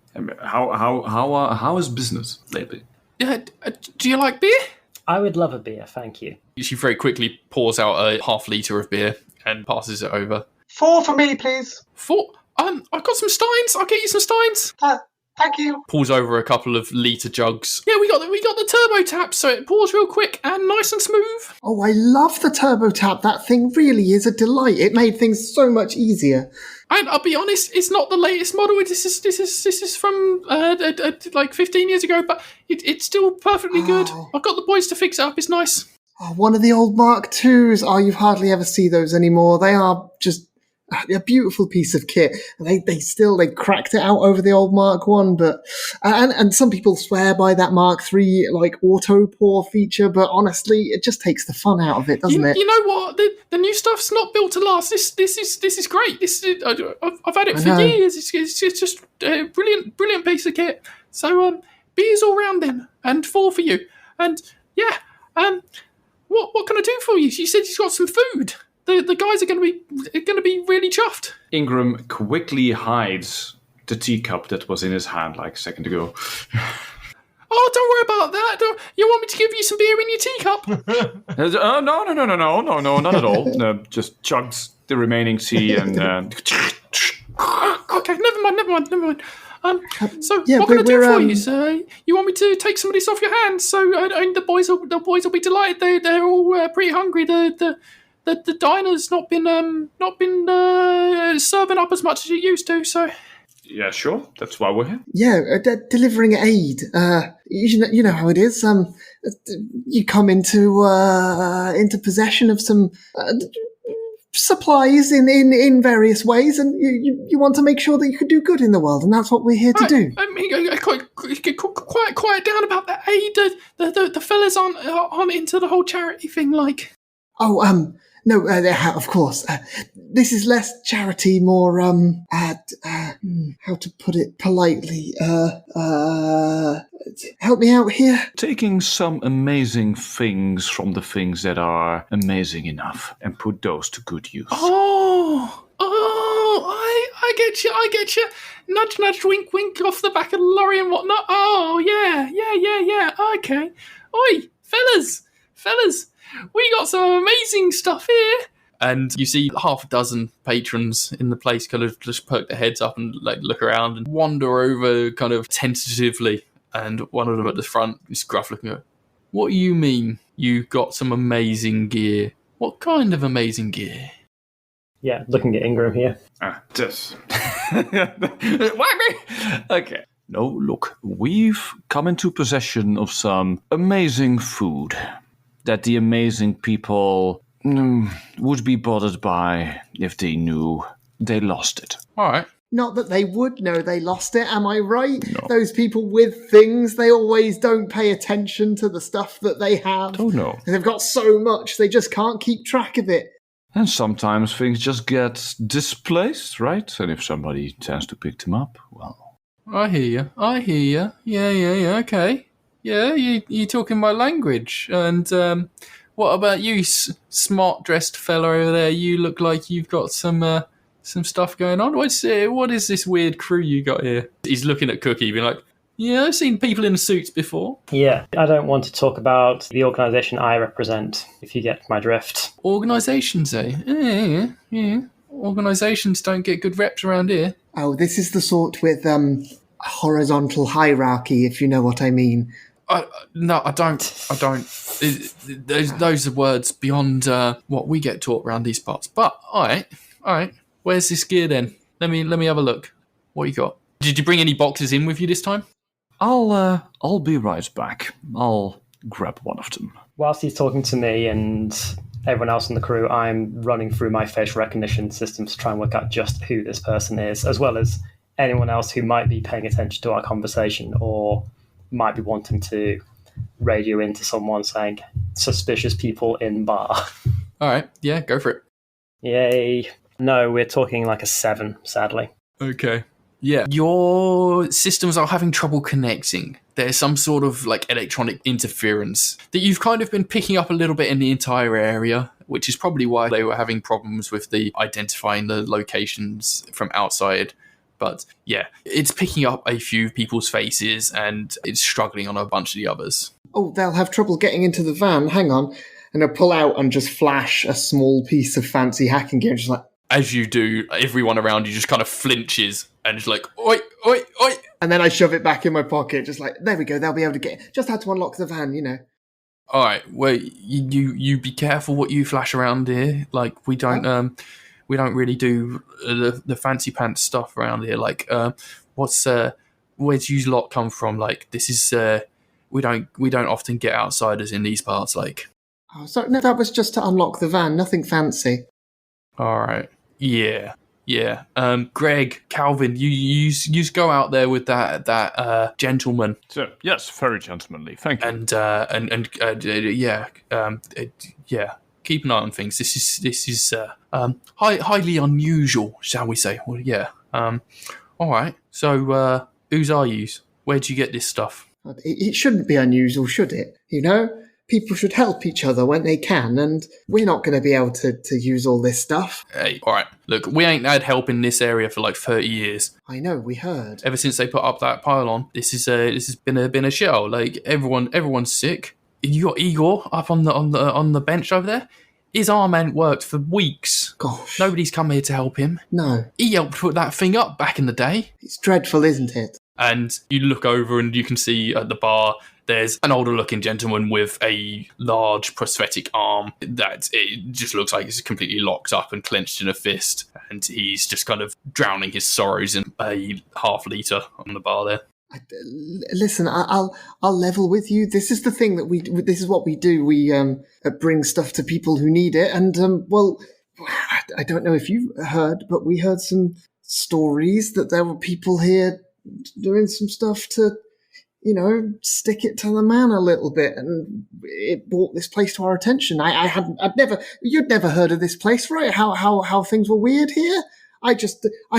How is business lately? Do you like beer? I would love a beer, thank you. She very quickly pours out a half-litre of beer and passes it over. 4 for me, please. 4? I've got some steins. I'll get you some steins. Thank you. Pulls over a couple of litre jugs. Yeah, we got the turbo tap, so it pours real quick and nice and smooth. Oh, I love the turbo tap. That thing really is a delight. It made things so much easier. And I'll be honest, it's not the latest model. This is from 15 years ago, but it's still perfectly good. I've got the boys to fix it up. It's nice. Oh, one of the old Mark IIs. Oh, you hardly ever see those anymore. They are just a beautiful piece of kit. They cracked it out over the old Mark 1, but and some people swear by that Mark 3 auto pour feature, but honestly, it just takes the fun out of it, doesn't it? You know what? The new stuff's not built to last. This is great. I've had it for years. It's just a brilliant piece of kit. So beers all round then, and 4 for you. And yeah, what can I do for you? She said she's got some food. The guys are going to be really chuffed. Ingram quickly hides the teacup that was in his hand a second ago. Oh, don't worry about that. You want me to give you some beer in your teacup? No, not at all. No, just chugs the remaining tea and. Okay, never mind. So yeah, what can I but do we're, for you, sir? You want me to take some of this off your hands? So the boys will be delighted. They're all pretty hungry. The diner's not been serving up as much as it used to. So Yeah, sure. That's why we're here. Yeah, delivering aid. You know how it is. You come into possession of some supplies in various ways, and you want to make sure that you can do good in the world, and that's what we're here to do. I mean, quiet down about the aid. The fellas aren't into the whole charity thing, like. Oh, no, of course. This is less charity, more, how to put it politely, help me out here. Taking some amazing things from the things that are amazing enough and put those to good use. I get you. Nudge, nudge, wink, wink off the back of the lorry and whatnot. Oh, yeah. Okay. Oi, fellas, we got some amazing stuff here. And you see half a dozen patrons in the place kind of just perk their heads up and like look around and wander over kind of tentatively. And one of them at the front is gruff looking at, what do you mean you got some amazing gear? What kind of amazing gear? Yeah, looking at Ingram here. This. Okay. No, look, we've come into possession of some amazing food that the amazing people would be bothered by if they knew they lost it. All right. Not that they would know they lost it, am I right? No. Those people with things, they always don't pay attention to the stuff that they have. Oh, no. They've got so much, they just can't keep track of it. And sometimes things just get displaced, right? And if somebody tends to pick them up, well... I hear you. Yeah, okay. Yeah, you're talking my language. And what about you, smart-dressed fella over there? You look like you've got some stuff going on. What is this weird crew you got here? He's looking at Cookie, being like, yeah, I've seen people in suits before. Yeah, I don't want to talk about the organisation I represent, if you get my drift. Organisations, eh? Yeah. Organisations don't get good reps around here. Oh, this is the sort with horizontal hierarchy, if you know what I mean. No, I don't. Those are words beyond what we get taught around these parts. But all right. Where's this gear then? Let me have a look. What you got? Did you bring any boxes in with you this time? I'll be right back. I'll grab one of them. Whilst he's talking to me and everyone else in the crew, I'm running through my facial recognition systems to try and work out just who this person is, as well as anyone else who might be paying attention to our conversation or might be wanting to radio into someone saying suspicious people in bar. All right, yeah, go for it. Yay. No, we're talking like a 7, sadly. Okay. Yeah. Your systems are having trouble connecting. There's some sort of like electronic interference that you've kind of been picking up a little bit in the entire area, which is probably why they were having problems with the identifying the locations from outside. But yeah, it's picking up a few people's faces and it's struggling on a bunch of the others. Oh, they'll have trouble getting into the van. Hang on. And I'll pull out and just flash a small piece of fancy hacking gear. Just like, as you do, everyone around you just kind of flinches and is like, oi, oi, oi. And then I shove it back in my pocket, just like, there we go, they'll be able to get it. Just had to unlock the van, you know. All right, well, you be careful what you flash around here. Like, we don't really do the fancy pants stuff around here. Like, where's you lot come from? Like, this is we don't often get outsiders in these parts. Like, oh, sorry, no, that was just to unlock the van, nothing fancy. All right. Yeah. Greg, Calvin, you go out there with that gentleman. So, yes, very gentlemanly. Thank you. Yeah. Keep an eye on things. This is highly unusual, shall we say? Well, yeah. All right. So, whose are yous? Where'd you get this stuff? It shouldn't be unusual, should it? You know? People should help each other when they can, and we're not going to be able to use all this stuff. Hey, all right. Look, we ain't had help in this area for like 30 years. I know, we heard. Ever since they put up that pylon, this has been a shell. Like everyone's sick. You got Igor up on the bench over there. His arm ain't worked for weeks. Gosh. Nobody's come here to help him. No. He helped put that thing up back in the day. It's dreadful, isn't it? And you look over and you can see at the bar there's an older looking gentleman with a large prosthetic arm that it just looks like it's completely locked up and clenched in a fist, and he's just kind of drowning his sorrows in a half-litre on the bar there. Listen, I'll level with you. This is the thing that this is what we do. We bring stuff to people who need it, and well, I don't know if you've heard, but we heard some stories that there were people here doing some stuff to, stick it to the man a little bit, and it brought this place to our attention. You'd never heard of this place, right? How things were weird here. I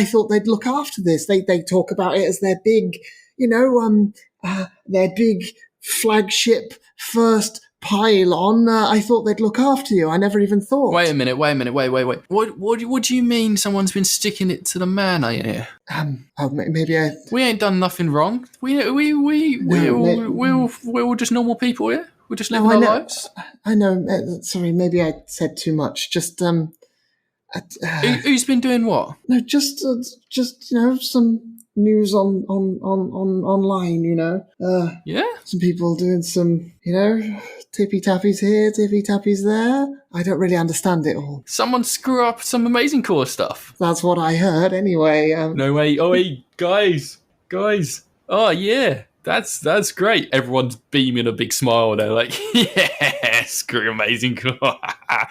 thought they'd look after this. They talk about it as their big, their big flagship first pylon. I thought they'd look after you. I never even thought. Wait a minute. Wait. What do you mean someone's been sticking it to the man out here? Maybe we ain't done nothing wrong. We're all just normal people here. We're just living our lives. I know. Sorry, maybe I said too much. Just who's been doing what? No, just some news on online. Yeah. Some people doing some tippy tappies here, tippy tappies there. I don't really understand it all. Someone screw up some amazing core stuff. That's what I heard, anyway. No way. Oh, hey, guys. Oh, yeah. That's great. Everyone's beaming a big smile. They're like, yeah, screw amazing core.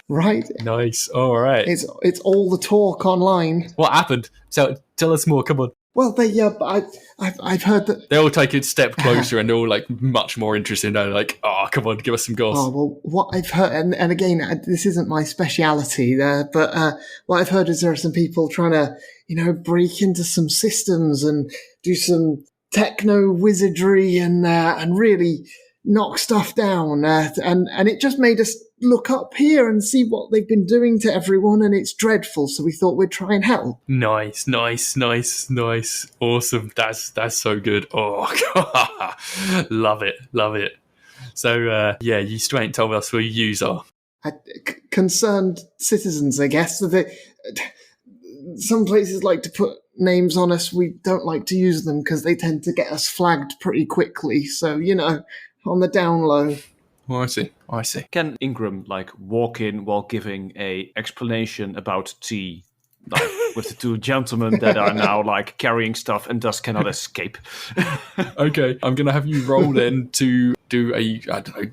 Right. Nice. All right. It's all the talk online. What happened? So tell us more. Come on. Well, I've heard that they all take a step closer and they're all like much more interested. They're like, oh, come on, give us some goss. Oh, well, what I've heard, and again, this isn't my speciality there, but what I've heard is there are some people trying to, break into some systems and do some techno wizardry and really knock stuff down. And it just made us look up here and see what they've been doing to everyone, and it's dreadful. So we thought we'd try and help. Nice. Awesome. That's so good. Oh, love it. So, you still ain't told us who your views are. Concerned citizens, I guess. Some places like to put names on us. We don't like to use them because they tend to get us flagged pretty quickly. So, on the down low. Oh, I see. Can Ingram walk in while giving a explanation about tea, with the two gentlemen that are now carrying stuff and thus cannot escape? Okay, I'm gonna have you roll then to do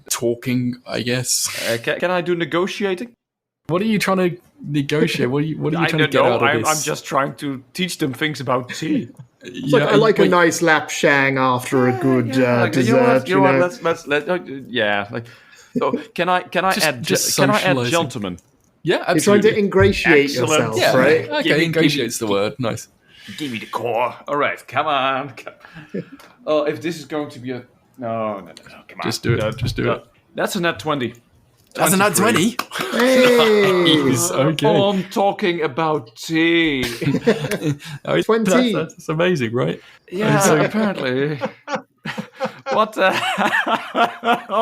talking, I guess. Can I do negotiating? What are you trying to negotiate? What are you trying to get out of this? I'm just trying to teach them things about tea. I like a nice lap shang after a good dessert. So can I add gentlemen? Yeah, absolutely. You're trying to ingratiate yourself, right? Okay, ingratiate's the word. Nice. Give me the core. All right, come on. Oh, if this is going to be a no, come on. Just do it. That's a nat 20. That's a nat 20. Hey, okay. I'm talking about tea. 20. That's amazing, right? Yeah, apparently. What the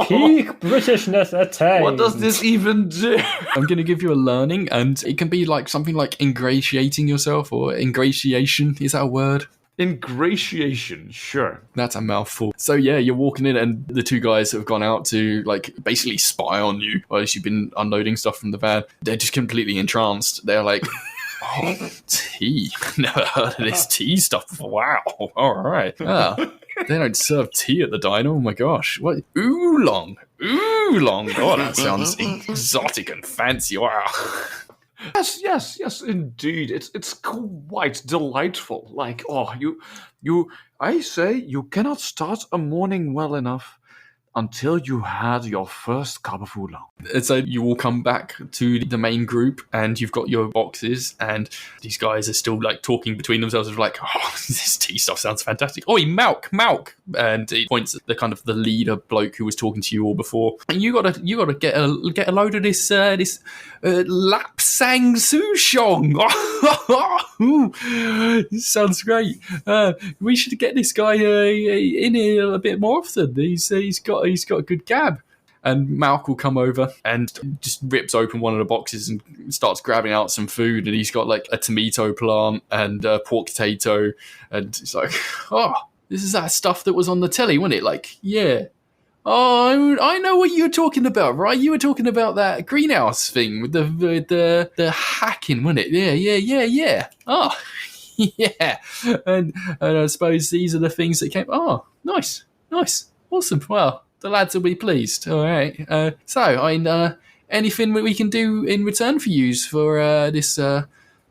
Peak Britishness attained. What does this even do? I'm going to give you a learning, and it can be something like ingratiating yourself, or ingratiation. Is that a word? Ingratiation, sure. That's a mouthful. So yeah, you're walking in and the two guys have gone out to basically spy on you whilst you've been unloading stuff from the van. They're just completely entranced. They're like, oh, tea. Never heard of this tea stuff before. Wow. All right. They don't serve tea at the diner. Oh my gosh. What? Oolong. Oh, that sounds exotic and fancy. Wow. Yes, indeed. It's quite delightful. I say you cannot start a morning well enough until you had your first cup of oolong. So you all come back to the main group and you've got your boxes, and these guys are still talking between themselves of this tea stuff sounds fantastic. Oi, Malk. And he points at the leader bloke who was talking to you all before. And you gotta get a load of this Lapsang Souchong. This sounds great. We should get this guy in here a bit more often. He's got a good gab. And Malk will come over and just rips open one of the boxes and starts grabbing out some food. And he's got like a tomato plant and a pork potato. And he's like, oh, this is that stuff that was on the telly, wasn't it? Like, yeah. Oh, I know what you were talking about, right? You were talking about that greenhouse thing with the hacking, wasn't it? Yeah. Oh, yeah. And I suppose these are the things that came. Oh, nice, awesome. Well, the lads will be pleased. All right. So, anything that we can do in return for yous for this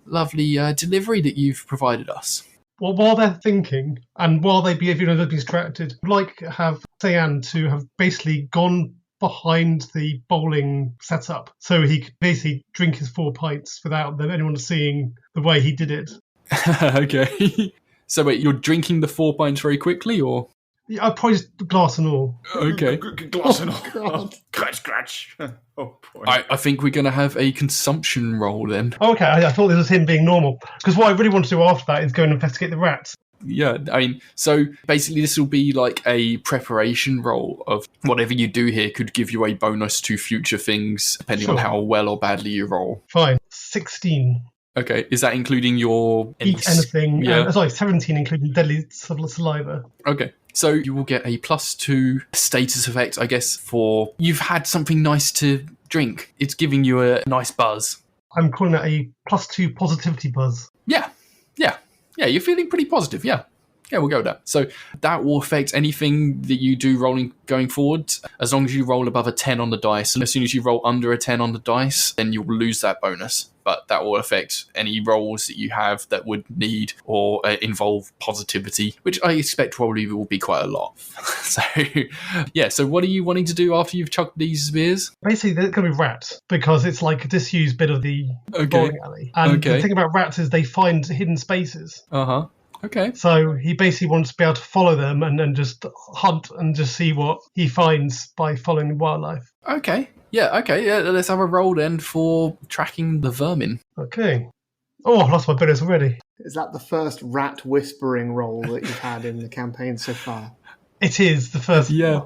lovely delivery that you've provided us? Well, while they're thinking, and while they'd be distracted, I'd like to have Cyan to have basically gone behind the bowling setup, so he could basically drink his 4 pints without anyone seeing the way he did it. Okay. So wait, you're drinking the 4 pints very quickly, or? Yeah, I'd probably just glass and all. Okay. Glass and all. Scratch. Oh, boy. I think we're going to have a consumption roll then. Okay, I thought this was him being normal. Because what I really want to do after that is go and investigate the rats. Yeah, I mean, so basically this will be like a preparation roll of whatever you do here could give you a bonus to future things, depending on how well or badly you roll. Fine. 16. Okay, is that including your... Eat anything. Yeah. 17 including deadly saliva. Okay. So you will get a +2 status effect, I guess, for you've had something nice to drink. It's giving you a nice buzz. I'm calling that a +2 positivity buzz. Yeah, you're feeling pretty positive, yeah. Yeah, we'll go with that. So that will affect anything that you do rolling going forward, as long as you roll above a 10 on the dice. And as soon as you roll under a 10 on the dice, then you'll lose that bonus. But that will affect any rolls that you have that would need or involve positivity, which I expect probably will be quite a lot. So, yeah. So what are you wanting to do after you've chugged these beers? Basically, they're going to be rats, because it's like a disused bit of the bowling alley. And the thing about rats is they find hidden spaces. Uh-huh. Okay. So he basically wants to be able to follow them and then just hunt and just see what he finds by following the wildlife. Okay. Yeah, let's have a roll then for tracking the vermin. Okay. Oh, I lost my bonus already. Is that the first rat whispering roll that you've had in the campaign so far? It is the first. Yeah.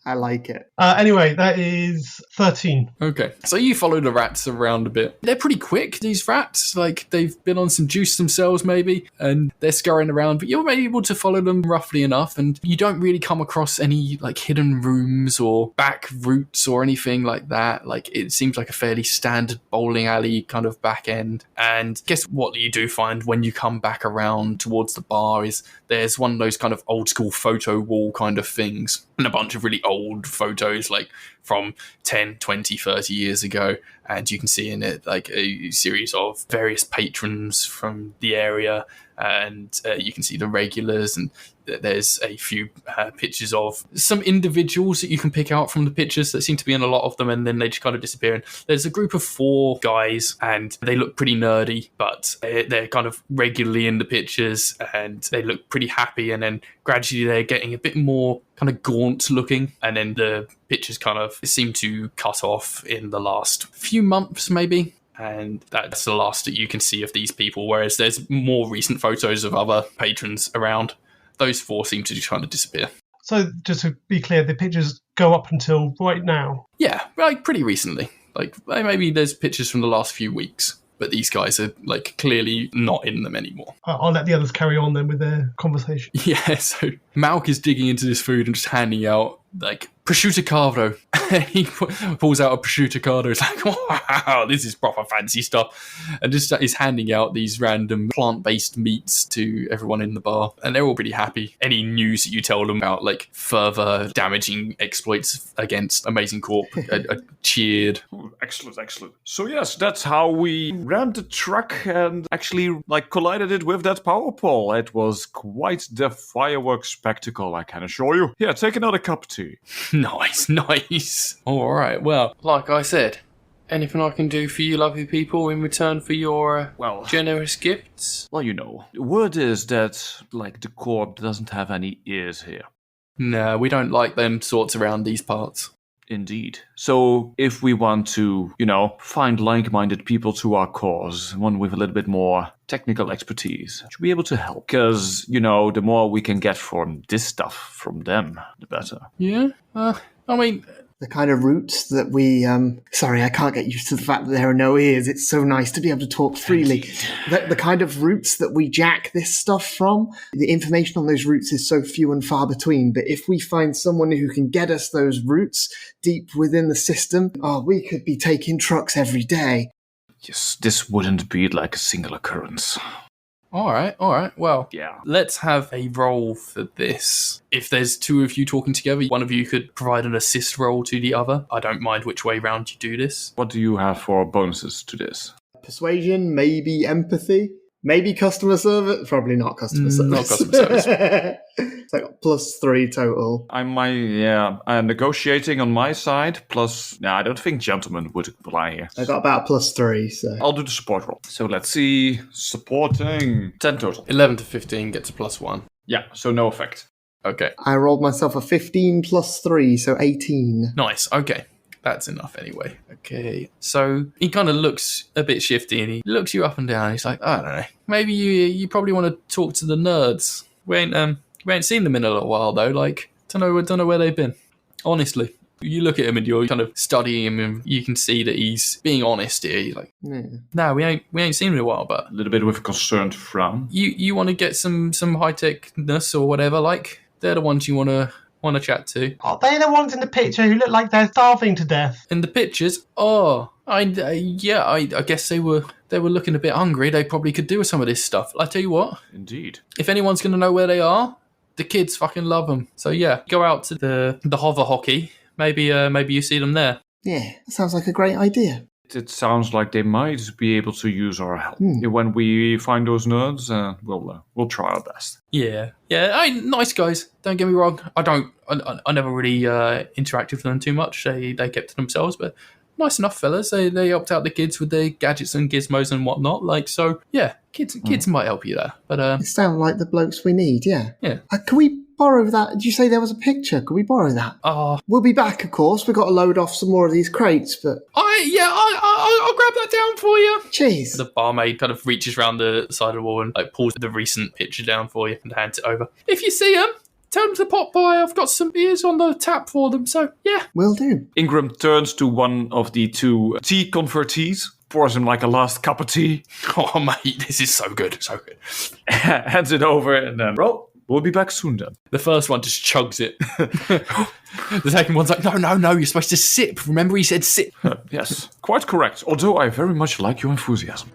I like it. Anyway, that is 13. Okay. So you follow the rats around a bit. They're pretty quick, these rats. Like, they've been on some juice themselves, maybe, and they're scurrying around, but you're able to follow them roughly enough, and you don't really come across any, like, hidden rooms or back routes or anything like that. Like, it seems like a fairly standard bowling alley kind of back end. And guess what you do find when you come back around towards the bar is there's one of those kind of old school photo wall kind of things, and a bunch of really old photos, like from 10, 20, 30 years ago. And you can see in it like a series of various patrons from the area, and you can see the regulars, and there's a few pictures of some individuals that you can pick out from the pictures that seem to be in a lot of them, and then they just kind of disappear. And there's a group of 4 guys, and they look pretty nerdy, but they're kind of regularly in the pictures, and they look pretty happy, and then gradually they're getting a bit more kind of gaunt looking, and then the pictures kind of seem to cut off in the last few months maybe. And that's the last that you can see of these people, whereas there's more recent photos of other patrons around. Those 4 seem to just kind of disappear. So just to be clear, the pictures go up until right now? Yeah, like pretty recently. Like maybe there's pictures from the last few weeks, but these guys are like clearly not in them anymore. I'll let the others carry on then with their conversation. Yeah, so Malk is digging into this food and just handing out like prosciutto. He pulls out a prosciutto. It's like, wow, this is proper fancy stuff. And just is handing out these random plant-based meats to everyone in the bar. And they're all pretty happy. Any news that you tell them about like further damaging exploits against Amazing Corp are cheered. Ooh, excellent. So yes, that's how we ran the truck and actually like collided it with that power pole. It was quite the fireworks spectacle, I can assure you. Here, take another cup of tea. Nice. All right. Well, like I said, anything I can do for you lovely people in return for your generous gifts? Well, you know, the word is that like the Corp doesn't have any ears here. No, we don't like them sorts around these parts. Indeed. So if we want to, find like-minded people to our cause, one with a little bit more technical expertise, should be able to help. Because, the more we can get from this stuff from them, the better. Yeah? I mean, The kind of routes that we, sorry, I can't get used to the fact that there are no ears. It's so nice to be able to talk freely. The kind of routes that we jack this stuff from, the information on those routes is so few and far between. But if we find someone who can get us those routes deep within the system, we could be taking trucks every day. Yes, this wouldn't be like a single occurrence. All right. Well, Yeah. let's have a roll for this. If there's two of you talking together, one of you could provide an assist roll to the other. I don't mind which way round you do this. What do you have for bonuses to this? Persuasion, maybe empathy, maybe customer service. Probably not customer service. Not customer service. It's like +3 total. I'm negotiating on my side. Plus, I don't think gentlemen would apply here. I got about +3, so. I'll do the support roll. So let's see. Supporting 10 total. 11 to 15 gets a +1. Yeah, so no effect. Okay. I rolled myself a 15 +3, so 18. Nice. Okay. That's enough anyway. Okay. So he kind of looks a bit shifty and he looks you up and down. He's like, I don't know. Maybe you probably want to talk to the nerds. We ain't seen them in a little while though. Like, don't know where they've been. Honestly. You look at him and you're kind of studying him and you can see that he's being honest here. You're like, no, we ain't seen him in a while, but A little bit with a concerned frown. you want to get some high-techness or whatever, like they're the ones you want to chat to. Are they the ones in the picture who look like they're starving to death? In the pictures, I guess they were looking a bit hungry. They probably could do with some of this stuff. I tell you what, Indeed. if anyone's going to know where they are, the kids fucking love them. So yeah, go out to the hover hockey. Maybe you see them there. Yeah, that sounds like a great idea. It sounds like they might be able to use our help. When we find those nerds, we'll try our best. Yeah. Nice guys. Don't get me wrong. I never really interacted with them too much. They kept to themselves, but nice enough fellas. They helped out the kids with their gadgets and gizmos and whatnot. Like, so yeah, kids might help you there. But It sound like the blokes we need. Yeah. Yeah. Can we borrow that? Did you say there was a picture? Could we borrow that? We'll be back, of course. We've got to load off some more of these crates, but I'll grab that down for you. Jeez. The barmaid kind of reaches around the side of the wall and like pulls the recent picture down for you and hands it over. If you see them, tell them to pop by. I've got some beers on the tap for them. So yeah, Will do. Ingram turns to one of the two tea convertees, pours him like a last cup of tea, oh mate, this is so good. hands it over, and then, we'll be back soon then. The first one just chugs it. The second one's like, no, you're supposed to sip. Remember he said sip. Yes, quite correct. Although I very much like your enthusiasm.